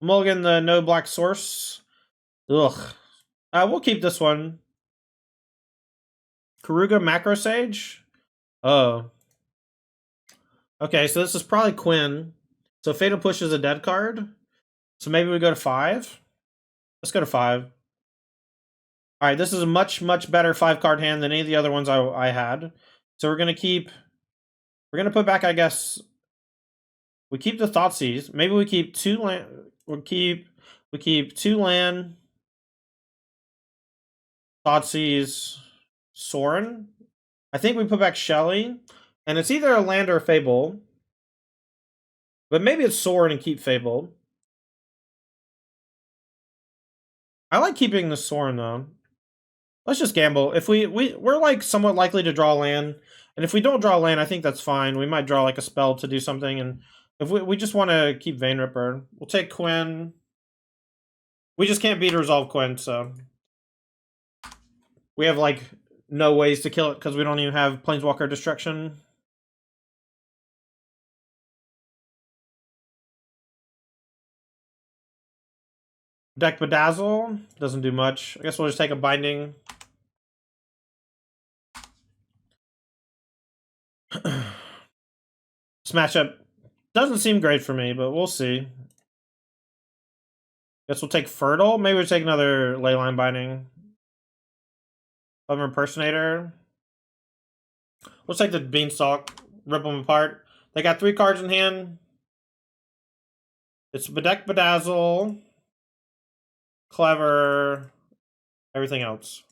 Mulligan, the no black source. Ugh. We'll keep this one. Karuga, Macro Sage. Oh. Okay, so this is probably Quinn. So Fatal Push is a dead card. So maybe we go to 5. Let's go to 5. Alright, this is a much, much better 5-card hand than any of the other ones I had. So we're going to keep... We're going to put back, I guess... We keep the Thoughtseize. Maybe we keep 2 land... We keep 2 land... Thoughtseize... Sorin. I think we put back Shelly. And it's either a land or a Fable. But maybe it's Sorin and keep Fable. I like keeping the Sorin, though. Let's just gamble. If we're like somewhat likely to draw land. And if we don't draw land, I think that's fine. We might draw like a spell to do something. And if we just want to keep Vein Ripper. We'll take Quinn. We just can't beat Resolve Quinn, so... We have like no ways to kill it because we don't even have Planeswalker Destruction. Deck Bedazzle doesn't do much. I guess we'll just take a Binding. This matchup doesn't seem great for me, but we'll see. Guess we'll take Fertile. Maybe we'll take another Leyline Binding. Clever Impersonator. We'll take the Beanstalk. Rip them apart. They got 3 cards in hand. It's Deck Bedazzle. Clever. Everything else.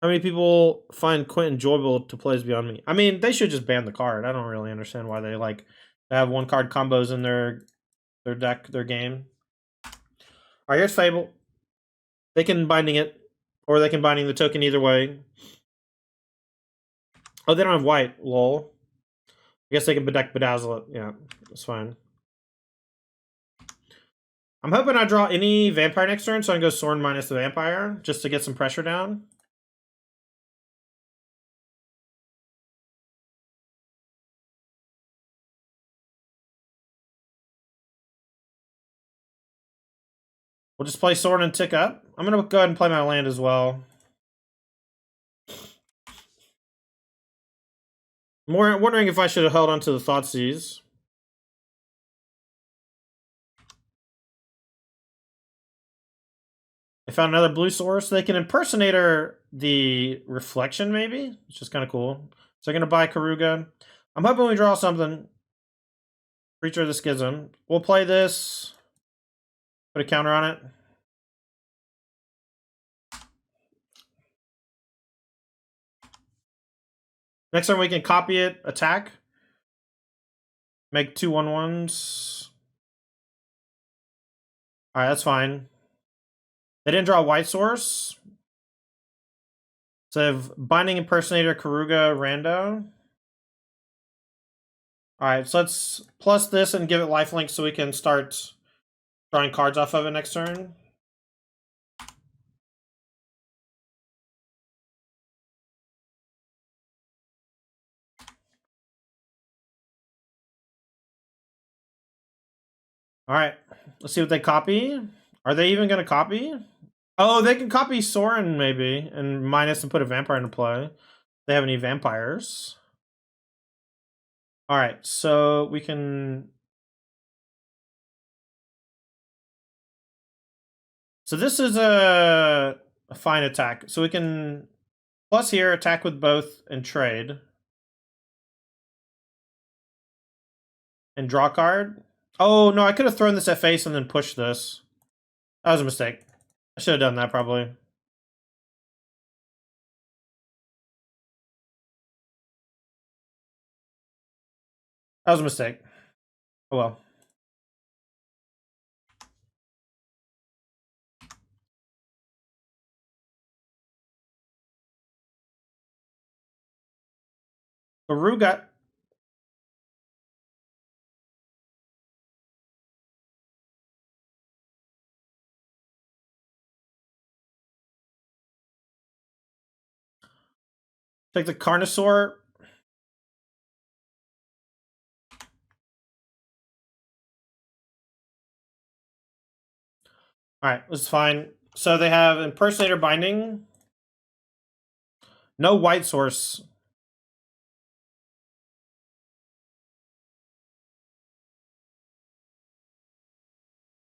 How many people find Quinn enjoyable to play is beyond me. I mean, they should just ban the card. I don't really understand why they like to have 1-card combos in their deck, their game. Alright, here's Fable. They can Binding it, or they can Binding the token either way. Oh, they don't have white. Lol. I guess they can Deck Bedazzle it. Yeah, that's fine. I'm hoping I draw any Vampire next turn, so I can go Sorin minus the Vampire, just to get some pressure down. We'll just play Sorin and tick up. I'm going to go ahead and play my land as well. I'm wondering if I should have held on to the Thoughtseize. I found another blue source. They can impersonator the reflection, maybe, which is kind of cool. So they're going to buy Karuga. I'm hoping we draw something. Creature of the Schism. We'll play this. Put a counter on it. Next turn we can copy it, attack. Make 2/1/1s. Alright, that's fine. They didn't draw a white source. So they have Binding Impersonator, Karuga, Rando. Alright, so let's plus this and give it lifelink so we can start drawing cards off of it next turn. Alright, let's see what they copy. Are they even going to copy? Oh, they can copy Soren, maybe, and minus and put a vampire into play. They have any vampires. Alright, so we can... So this is a fine attack. So we can plus here, attack with both, and trade. And draw a card. Oh, no, I could have thrown this at face and then pushed this. That was a mistake. I should have done that, probably. That was a mistake. Oh, well. Baru got... Take the Carnosaur. Alright, this is fine. So they have Impersonator Binding. No white source.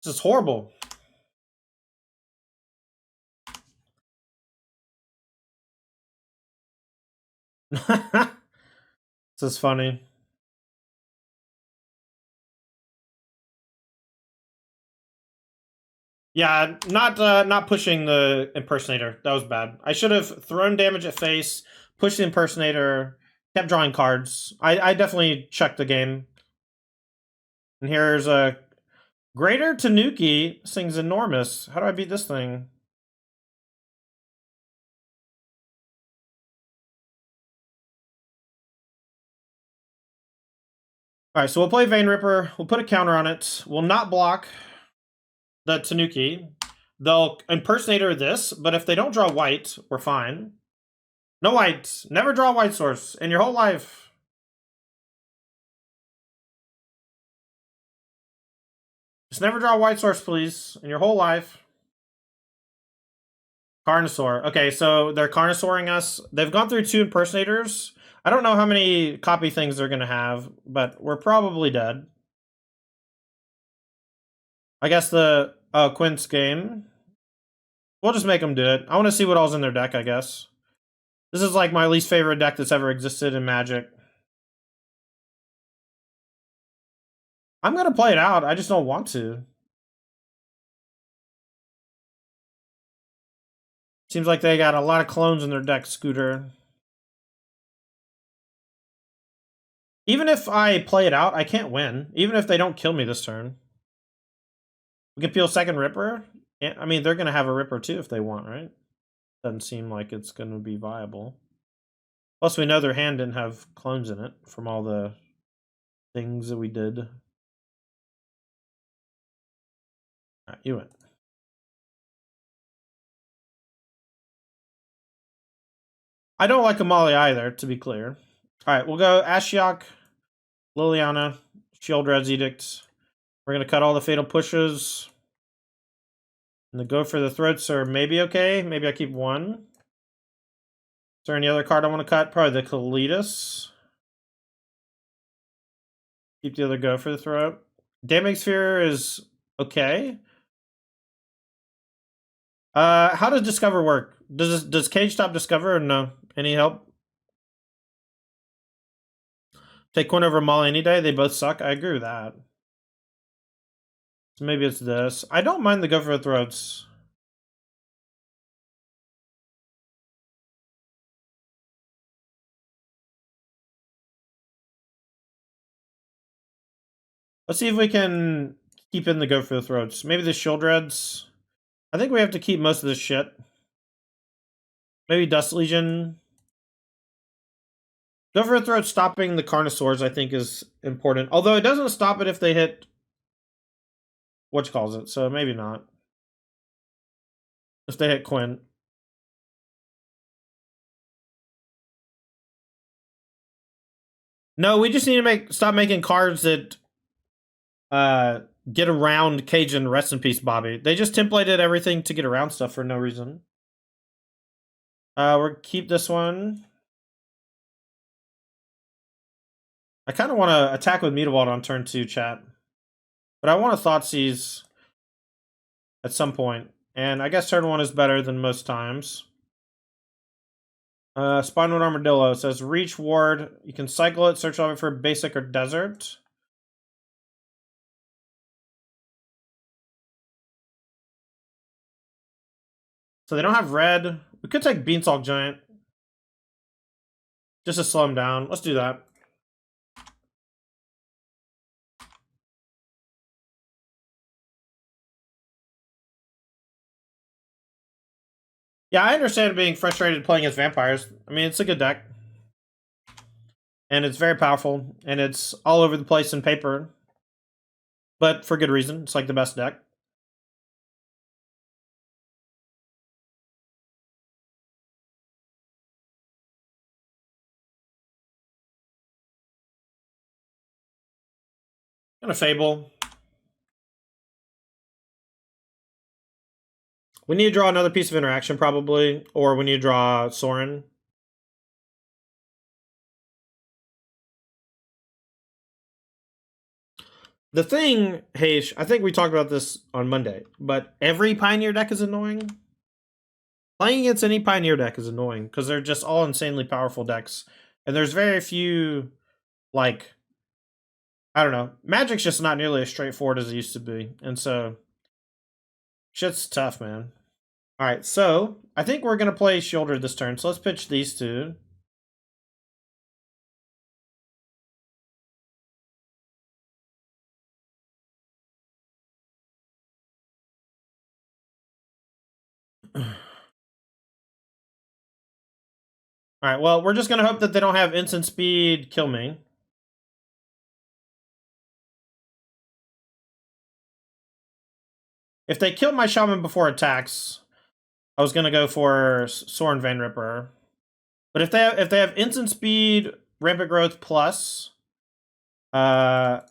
This is horrible. This is funny. Yeah, not pushing the Impersonator. That was bad. I should have thrown damage at face, pushed the Impersonator, kept drawing cards. I definitely checked the game. And here's a Greater Tanuki. This thing's enormous. How do I beat this thing? Alright, so we'll play Vein Ripper. We'll put a counter on it. We'll not block the Tanuki. They'll Impersonator this, but if they don't draw white, we're fine. No white. Never draw white source in your whole life. Just never draw white source, please, in your whole life. Carnosaur. Okay, so they're Carnosauring us. They've gone through 2 Impersonators. I don't know how many copy things they're going to have, but we're probably dead. I guess the Quint's game. We'll just make them do it. I want to see what all's in their deck, I guess. This is like my least favorite deck that's ever existed in Magic. I'm going to play it out. I just don't want to. Seems like they got a lot of clones in their deck, Scooter. Even if I play it out, I can't win. Even if they don't kill me this turn. We can peel second Ripper. Yeah, I mean, they're going to have a Ripper too if they want, right? Doesn't seem like it's going to be viable. Plus, we know their hand didn't have clones in it from all the things that we did. All right, you win. I don't like Amali either, to be clear. All right, we'll go Ashiok, Liliana, Shieldred's Edict. We're going to cut all the Fatal Pushes. And the Go for the Throats are maybe okay. Maybe I keep 1. Is there any other card I want to cut? Probably the Kalitas. Keep the other Go for the Throat. Damage Sphere is okay. How does Discover work? Does Cage stop Discover or no? Any help? Take Quinn over Molly any day. They both suck. I agree with that. So maybe it's this. I don't mind the Go for the Throats. Let's see if we can keep in the Go for the Throats. Maybe the Shield Reds. I think we have to keep most of this shit. Maybe Dust Legion. Go for the Throat stopping the Carnosaurs, I think, is important. Although it doesn't stop it if they hit what calls it, so maybe not. If they hit Quinn. No, we just need to stop making cards that get around Cajun. Rest in peace, Bobby. They just templated everything to get around stuff for no reason. We'll keep this one. I kind of want to attack with Mutavault on turn 2, chat. But I want to Thoughtseize at some point. And I guess turn 1 is better than most times. Spinewood Armadillo says reach ward. You can cycle it, search over for basic or desert. So they don't have red. We could take Beanstalk Giant. Just to slow him down. Let's do that. Yeah, I understand being frustrated playing as vampires. I mean, it's a good deck. And it's very powerful. And it's all over the place in paper. But for good reason. It's like the best deck. And a Fable. We need to draw another piece of interaction, probably. Or we need to draw Soren. The thing, Heish, I think we talked about this on Monday, but every Pioneer deck is annoying. Playing against any Pioneer deck is annoying, because they're just all insanely powerful decks. And there's very few, like, I don't know. Magic's just not nearly as straightforward as it used to be. And so, shit's tough, man. Alright, so, I think we're going to play Shoulder this turn, so let's pitch these two. Alright, well, we're just going to hope that they don't have instant speed kill me. If they kill my Shaman before attacks, I was going to go for Soren Van Ripper. But if they have instant speed, rampant growth plus a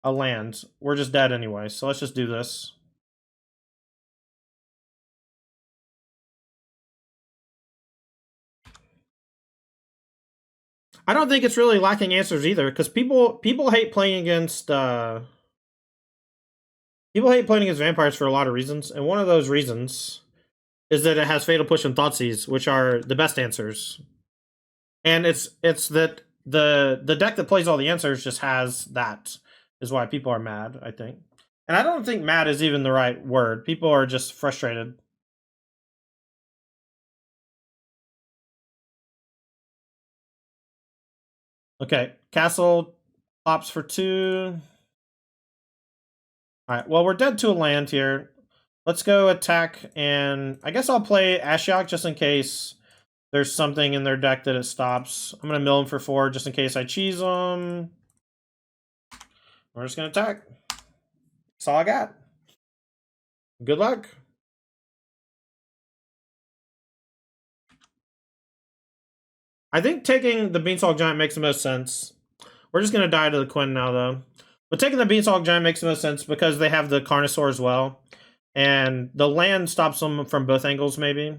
land, we're just dead anyway. So let's just do this. I don't think it's really lacking answers either, because people hate playing against vampires for a lot of reasons, and one of those reasons is that it has Fatal Push and Thoughtseize, which are the best answers. And it's that the deck that plays all the answers just has that, is why people are mad, I think. And I don't think mad is even the right word. People are just frustrated. Okay, Castle pops for 2. Alright, well, we're dead to a land here. Let's go attack, and I guess I'll play Ashiok just in case there's something in their deck that it stops. I'm going to mill him for 4 just in case I cheese them. We're just going to attack. That's all I got. Good luck. I think taking the Beanstalk Giant makes the most sense. We're just going to die to the Quinn now, though. But taking the Beanstalk Giant makes the most sense because they have the Carnosaur as well. And the land stops them from both angles, maybe.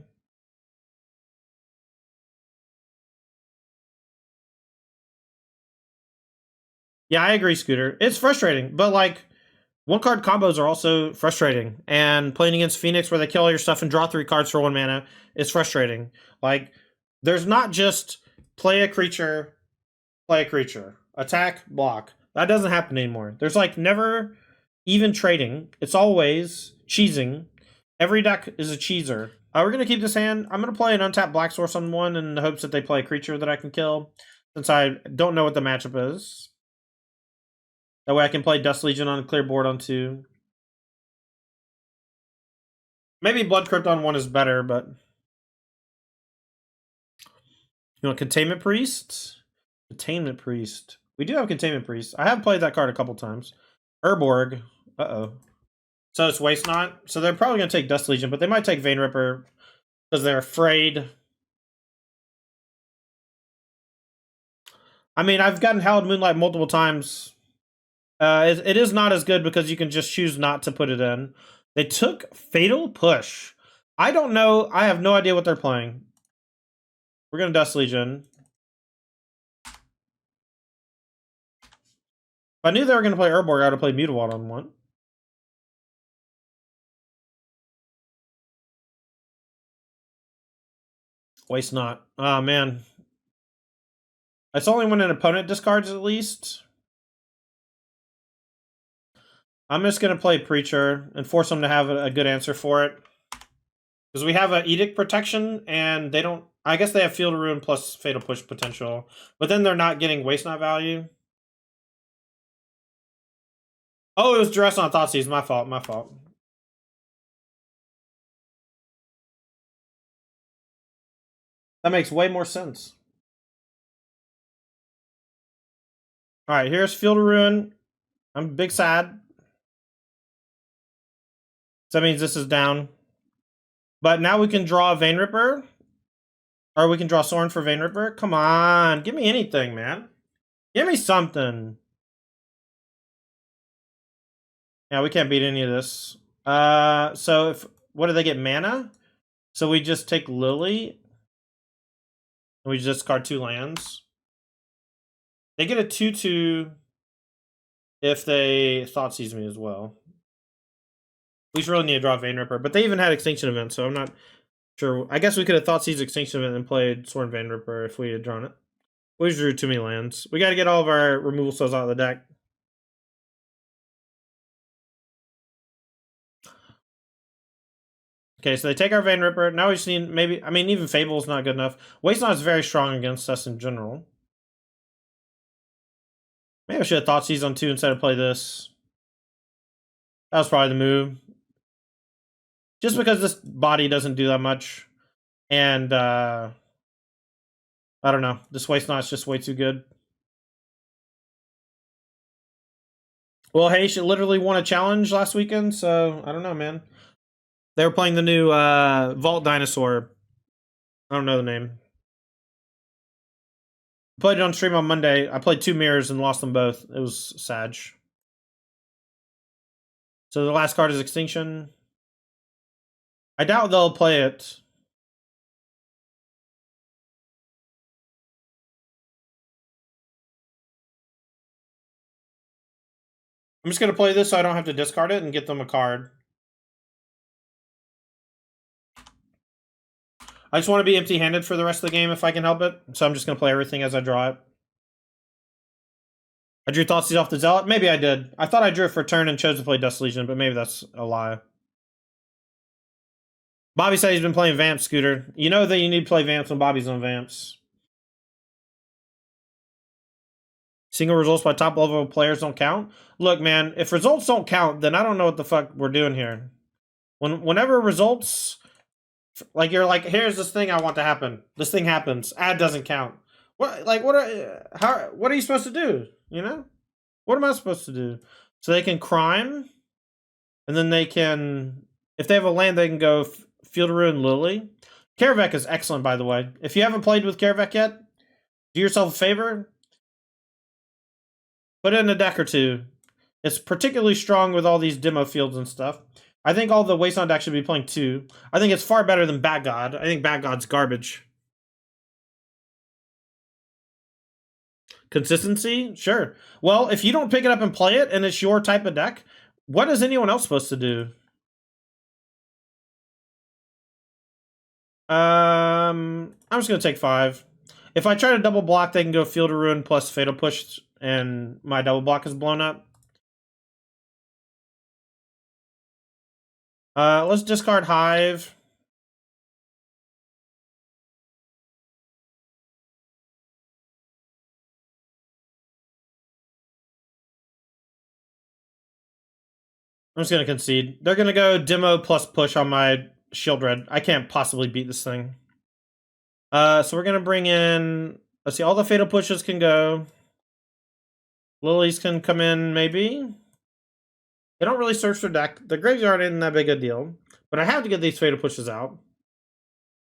Yeah, I agree, Scooter. It's frustrating, but, like, One card combos are also frustrating, and playing against Phoenix where they kill all your stuff and draw 3 cards for 1 mana is frustrating. Like, there's not just play a creature, attack, block. That doesn't happen anymore. There's like never even trading. It's always cheesing. Every deck is a cheeser. We're going to keep this hand. I'm going to play an untapped black source on one in the hopes that they play a creature that I can kill, since I don't know what the matchup is. That way I can play Dust Legion on a clear board on 2. Maybe Blood Crypt on 1 is better, but... You know, Containment Priest? Containment Priest. We do have Containment Priest. I have played that card a couple times. Urborg. Uh-oh. So it's Waste Not. So they're probably going to take Dust Legion, but they might take Vein Ripper because they're afraid. I mean, I've gotten Hallowed Moonlight multiple times. It is not as good because you can just choose not to put it in. They took Fatal Push. I don't know. I have no idea what they're playing. We're going to Dust Legion. If I knew they were going to play Urborg, I would have played Mutawad on 1. Waste Not. Oh, man. It's only when an opponent discards at least. I'm just going to play Preacher and force them to have a good answer for it. Because we have an Edict Protection, and they don't... I guess they have Field of Ruin plus Fatal Push potential. But then they're not getting Waste Not value. Oh, it was Duress on Thoughtseize. My fault, my fault. That makes way more sense. Alright, here's Field of Ruin. I'm big sad. So that means this is down. But now we can draw Vein Ripper. Or we can draw Sorin for Vein Ripper. Come on. Give me anything, man. Give me something. Yeah, we can't beat any of this. So if... What do they get? Mana? So we just take Lily. And we just discard 2 lands. They get a 2/2 if they Thoughtseize me as well. We just really need to draw Vein Ripper. But they even had Extinction Event, so I'm not sure. I guess we could have Thoughtseize Extinction Event and played Sorin Vein Ripper if we had drawn it. We just drew too many lands. We got to get all of our removal spells out of the deck. Okay, so they take our Vein Ripper. Now we just need maybe... I mean, even Fable is not good enough. Waste Not is very strong against us in general. Maybe I should have Thoughtseize on 2 instead of play this. That was probably the move. Just because this body doesn't do that much. And, I don't know. This Waste Not is just way too good. Well, Haysh literally won a challenge last weekend, so I don't know, man. They were playing the new Vault Dinosaur. I don't know the name. Played it on stream on Monday. I played 2 mirrors and lost them both. It was sad. So the last card is Extinction. I doubt they'll play it. I'm just going to play this so I don't have to discard it and get them a card. I just want to be empty-handed for the rest of the game if I can help it. So I'm just going to play everything as I draw it. I drew Thoughtseize off the Zealot. Maybe I did. I thought I drew it for turn and chose to play Dust Legion, but maybe that's a lie. Bobby said he's been playing Vamps, Scooter. You know that you need to play Vamps when Bobby's on Vamps. Single results by top level players don't count? Look, man, if results don't count, then I don't know what the fuck we're doing here. Whenever results... Like, you're like, here's this thing I want to happen. This thing happens. Ad doesn't count. What are you supposed to do? You know? What am I supposed to do? So they can crime, and then they can... If they have a land, they can go Field of Ruin Lily. Karavek is excellent, by the way. If you haven't played with Karavek yet, do yourself a favor. Put it in a deck or 2. It's particularly strong with all these demo fields and stuff. I think all the Waste Not decks should be playing 2. I think it's far better than Bat God. I think Bat God's garbage. Consistency? Sure. Well, if you don't pick it up and play it, and it's your type of deck, What is anyone else supposed to do? I'm just gonna take 5. If I try to double block, they can go Field of Ruin plus Fatal Push, and my double block is blown up. Let's discard Hive. I'm just gonna concede. They're gonna go Demo plus Push on my Shield Red. I can't possibly beat this thing. So we're gonna bring in. Let's see. All the Fatal Pushes can go. Lilies can come in, maybe. They don't really search their deck. The graveyard isn't that big a deal, but I have to get these Fatal Pushes out.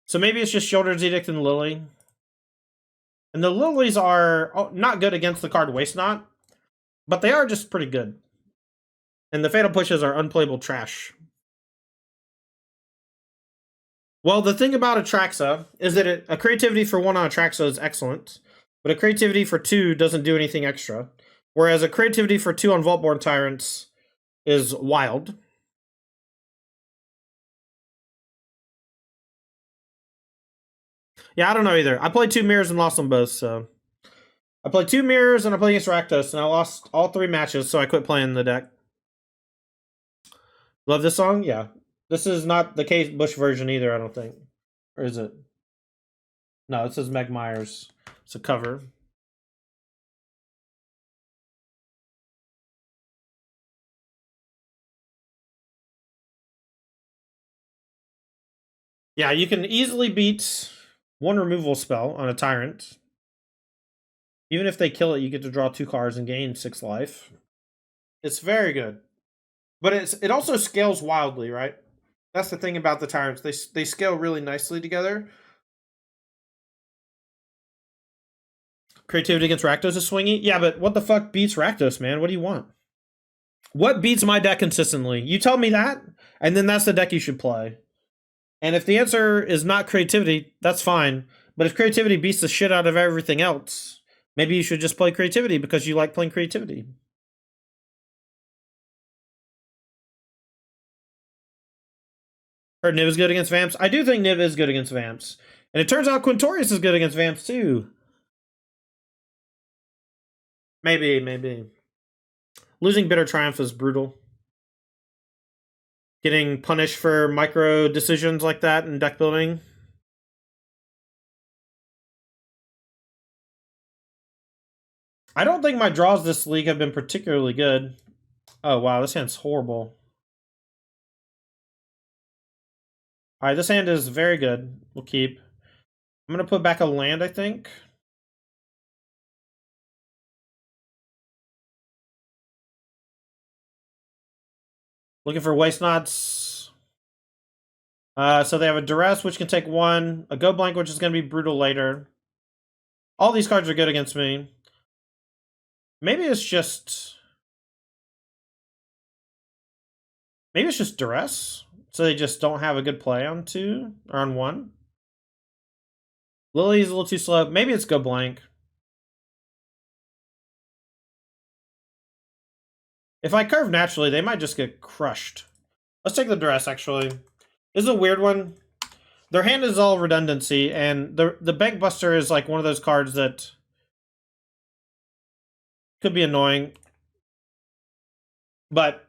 So maybe it's just Sheoldred's Edict and Lily. And the Lilies are not good against the card Waste Not, but they are just pretty good. And the Fatal Pushes are unplayable trash. Well, the thing about Atraxa is that a creativity for 1 on Atraxa is excellent, but a creativity for 2 doesn't do anything extra. Whereas a creativity for 2 on Vaultborn Tyrants is wild. Yeah, I don't know either. I played 2 mirrors and lost them both, so. I played 2 mirrors and I played against Rakdos, and I lost all 3 matches, so I quit playing the deck. Love this song? Yeah. This is not the Kate Bush version either, I don't think. Or is it? No, it says Meg Myers. It's a cover. Yeah, you can easily beat 1 removal spell on a Tyrant. Even if they kill it, you get to draw 2 cards and gain 6 life. It's very good. But it also scales wildly, right? That's the thing about the Tyrants. They scale really nicely together. Creativity against Rakdos is swingy? Yeah, but what the fuck beats Rakdos, man? What do you want? What beats my deck consistently? You tell me that, and then that's the deck you should play. And if the answer is not creativity, that's fine. But if creativity beats the shit out of everything else, maybe you should just play creativity because you like playing creativity. Heard Niv is good against Vamps. I do think Niv is good against Vamps. And it turns out Quintorius is good against Vamps too. Maybe. Losing Bitter Triumph is brutal. Getting punished for micro decisions like that in deck building. I don't think my draws this league have been particularly good. Oh, wow, this hand's horrible. Alright, this hand is very good. We'll keep. I'm going to put back a land, I think. Looking for Waste Nots. So they have a Duress, which can take 1. A Go Blank, which is going to be brutal later. All these cards are good against me. Maybe it's just... Maybe it's just Duress. So they just don't have a good play on 2 or on 1. Lily's a little too slow. Maybe it's Go Blank. If I curve naturally, they might just get crushed. Let's take the Duress, actually. This is a weird one. Their hand is all redundancy, and the Bank Buster is like one of those cards that could be annoying. But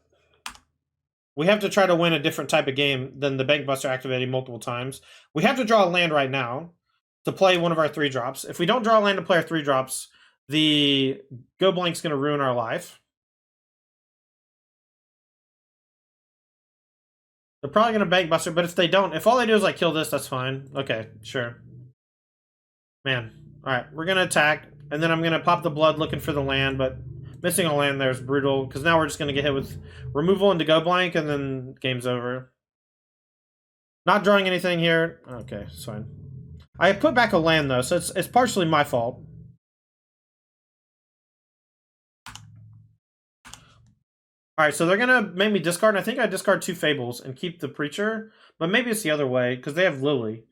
we have to try to win a different type of game than the Bank Buster activating multiple times. We have to draw a land right now to play one of our 3-drops. If we don't draw a land to play our 3-drops, the Go Blank's going to ruin our life. They're probably going to Bank Buster, but if they don't, if all they do is like kill this, that's fine. Okay, sure. Man. Alright, we're going to attack, and then I'm going to pop the blood looking for the land, but missing a land there is brutal, because now we're just going to get hit with removal into Go Blank, and then game's over. Not drawing anything here. Okay, it's fine. I put back a land, though, so it's partially my fault. Alright, so they're going to make me discard, and I think I discard 2 Fables and keep the Preacher, but maybe it's the other way, because they have Lily.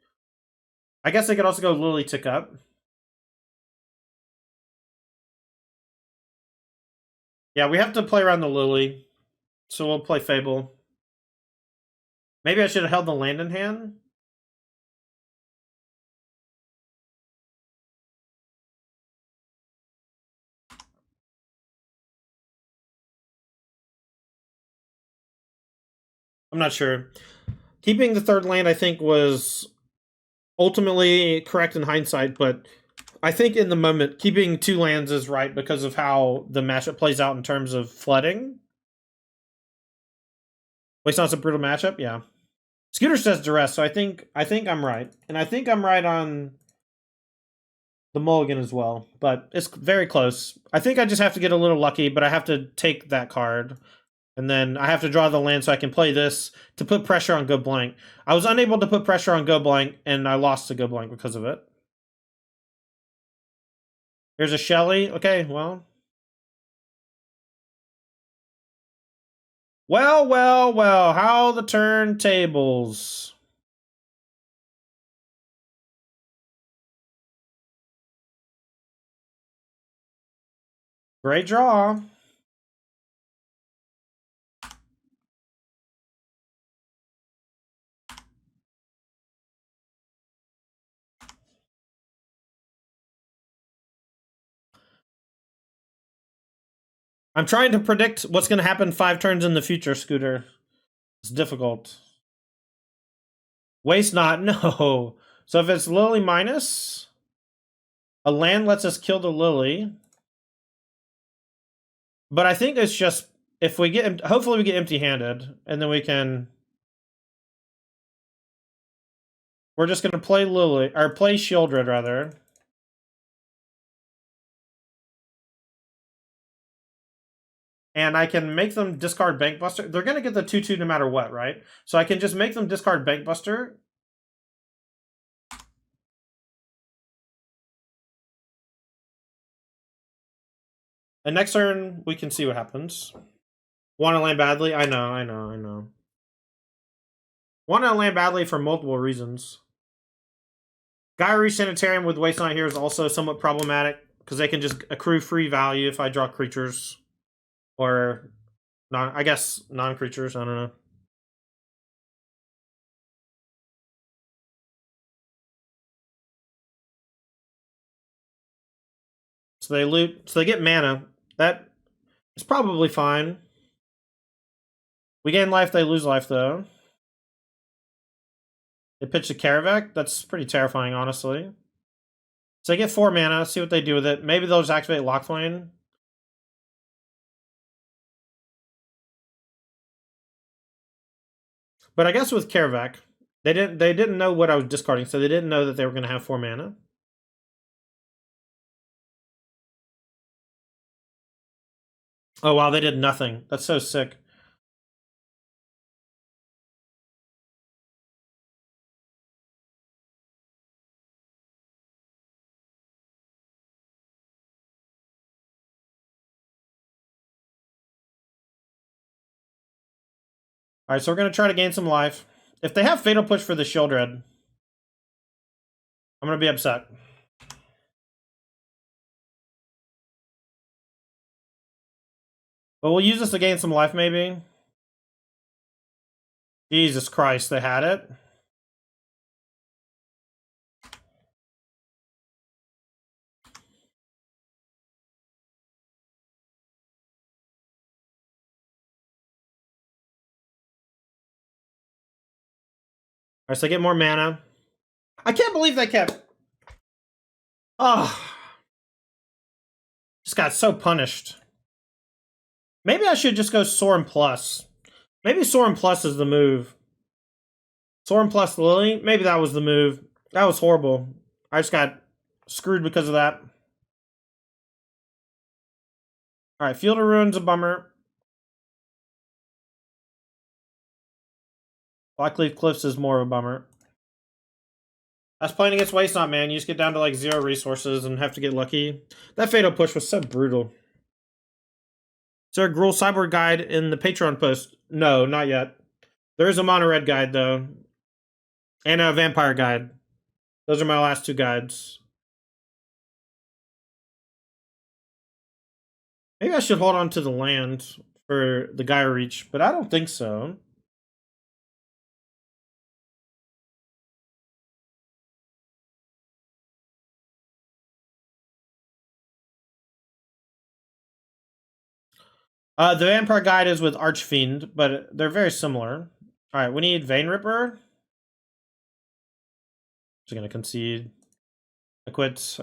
I guess they could also go Lily Tick Up. Yeah, we have to play around the Lily. So we'll play Fable. Maybe I should have held the land in hand. I'm not sure. Keeping the third land, I think, was ultimately correct in hindsight, but I think in the moment, keeping 2 lands is right because of how the matchup plays out in terms of flooding. Wait, so it's a brutal matchup? Yeah. Scooter says duress, so I think I'm right. And I think I'm right on the mulligan as well, but it's very close. I think I just have to get a little lucky, but I have to take that card. And then I have to draw the land so I can play this to put pressure on Go Blank. I was unable to put pressure on Go Blank, and I lost to Go Blank because of it. Here's a Shelly. Okay, well. Well, how the turntables. Great draw. I'm trying to predict what's going to happen 5 turns in the future, Scooter. It's difficult. Waste not, no. So if it's Lily minus, a land lets us kill the Lily. But I think it's just, if we get, hopefully we get empty-handed, and then we can... We're just going to play Lily, or play Shieldred, rather. And I can make them discard Bankbuster. They're going to get the 2/2 no matter what, right? So I can just make them discard Bankbuster. And next turn, we can see what happens. Want to land badly? I know. Want to land badly for multiple reasons. Gyrie Sanitarium with Waste Not here is also somewhat problematic, because they can just accrue free value if I draw creatures. Or, I guess, non-creatures, I don't know. So they loot, so they get mana. That is probably fine. We gain life, they lose life, though. They pitch a Karavak. That's pretty terrifying, honestly. So they get 4 mana. See what they do with it. Maybe they'll just activate Lockthwain. But I guess with Karavak, they didn't know what I was discarding, so they didn't know that they were going to have 4 mana. Oh wow, they did nothing. That's so sick. Alright, so we're going to try to gain some life. If they have Fatal Push for the Shieldred, I'm going to be upset. But we'll use this to gain some life, maybe. Jesus Christ, they had it. Alright, so I get more mana. I can't believe they kept... Oh. Just got so punished. Maybe I should just go Sorin Plus. Maybe Sorin Plus is the move. Sorin Plus Lily? Maybe that was the move. That was horrible. I just got screwed because of that. Alright, Field of Ruin's a bummer. Blackleaf Cliffs is more of a bummer. That's playing against Waste Not, man. You just get down to like 0 resources and have to get lucky. That Fatal Push was so brutal. Is there a Gruul Cyborg guide in the Patreon post? No, not yet. There is a Mono Red guide, though. And a Vampire guide. Those are my last 2 guides. Maybe I should hold on to the land for the Gyro Reach, but I don't think so. The Vampire Guide is with Archfiend, but they're very similar. All right, we need Vein Ripper. Just gonna concede. I quit.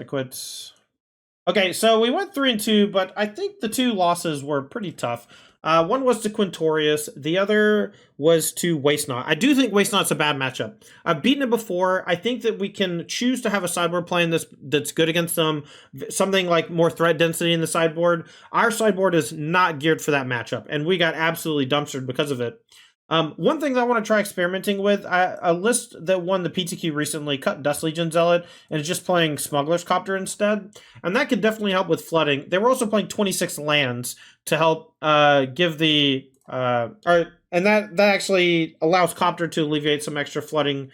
Okay, so we went 3-2, but I think the 2 losses were pretty tough. One was to Quintorius, the other was to Waste Not. I do think Waste Not's a bad matchup. I've beaten it before. I think that we can choose to have a sideboard plan that's good against them, something like more threat density in the sideboard. Our sideboard is not geared for that matchup, and we got absolutely dumpstered because of it. One thing that I want to try experimenting with, a list that won the PTQ recently cut Dust Legion Zealot and is just playing Smuggler's Copter instead. And that could definitely help with flooding. They were also playing 26 lands to help give the... and that actually allows Copter to alleviate some extra flooding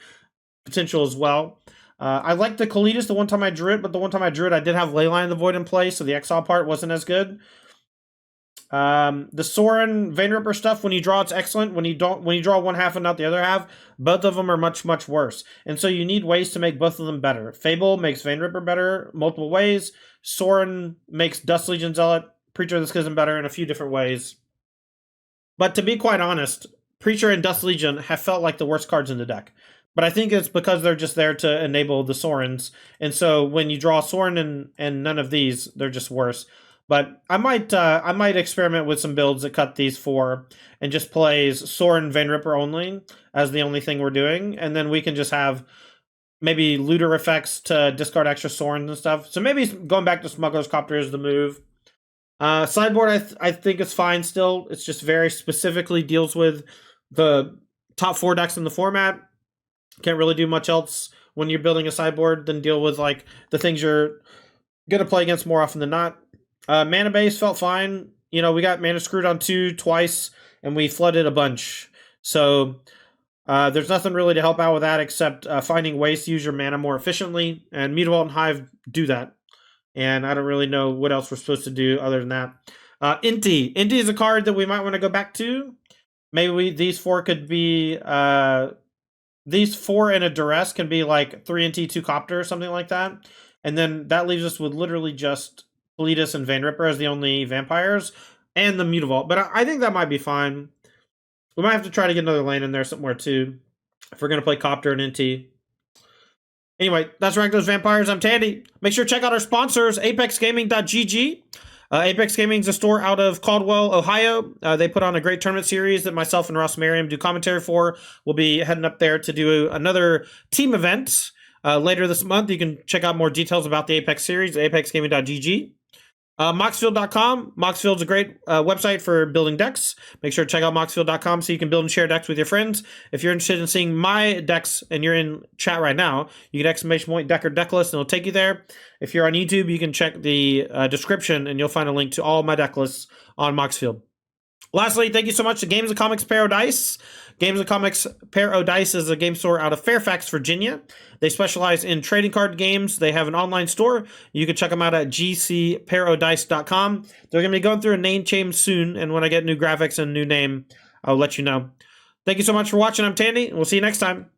potential as well. I like the Kalitas the one time I drew it, but the one time I drew it, I did have Leyline of the Void in play, so the exile part wasn't as good. The Sorin Vein Ripper stuff, when you draw, it's excellent. When you draw one half and not the other half, both of them are much, much worse. And so you need ways to make both of them better. Fable makes Vein Ripper better multiple ways. Sorin makes Dust Legion Zealot, Preacher of the Schism better in a few different ways. But to be quite honest, Preacher and Dust Legion have felt like the worst cards in the deck. But I think it's because they're just there to enable the Sorins. And so when you draw Sorin and none of these, they're just worse. But I might experiment with some builds that cut these 4 and just plays Sorin Vein Ripper only as the only thing we're doing, and then we can just have maybe looter effects to discard extra Sorins and stuff. So maybe going back to Smuggler's Copter is the move. Sideboard I think is fine still. It's just very specifically deals with the top 4 decks in the format. Can't really do much else when you're building a sideboard than deal with like the things you're gonna play against more often than not. Mana base felt fine. You know, we got mana screwed on 2 twice, and we flooded a bunch. So there's nothing really to help out with that except finding ways to use your mana more efficiently. And Mutavault and Hive do that. And I don't really know what else we're supposed to do other than that. Inti. Inti is a card that we might want to go back to. Maybe these 4 could be... these 4 in a duress can be like 3 Inti, 2 Copter, or something like that. And then that leaves us with literally just Kalitas and Vein Ripper as the only vampires, and the Mutavault. But I think that might be fine. We might have to try to get another lane in there somewhere too, if we're going to play Copter and NT. Anyway, that's Rakdos Vampires. I'm Tandy. Make sure to check out our sponsors, apexgaming.gg. Apex Gaming is a store out of Caldwell, Ohio. They put on a great tournament series that myself and Ross Merriam do commentary for. We'll be heading up there to do another team event later this month. You can check out more details about the Apex series at apexgaming.gg. Moxfield.com. Moxfield's a great website for building decks. Make sure to check out moxfield.com so you can build and share decks with your friends. If you're interested in seeing my decks and you're in chat right now, you can ! deck or deck list and it'll take you there. If you're on YouTube, you can check the description and you'll find a link to all my deck lists on Moxfield. Lastly, thank you so much to Games of Comics Paradise. Games of Comics Paradise is a game store out of Fairfax, Virginia. They specialize in trading card games. They have an online store. You can check them out at gcparadise.com. They're going to be going through a name change soon, and when I get new graphics and new name, I'll let you know. Thank you so much for watching. I'm Tandy, and we'll see you next time.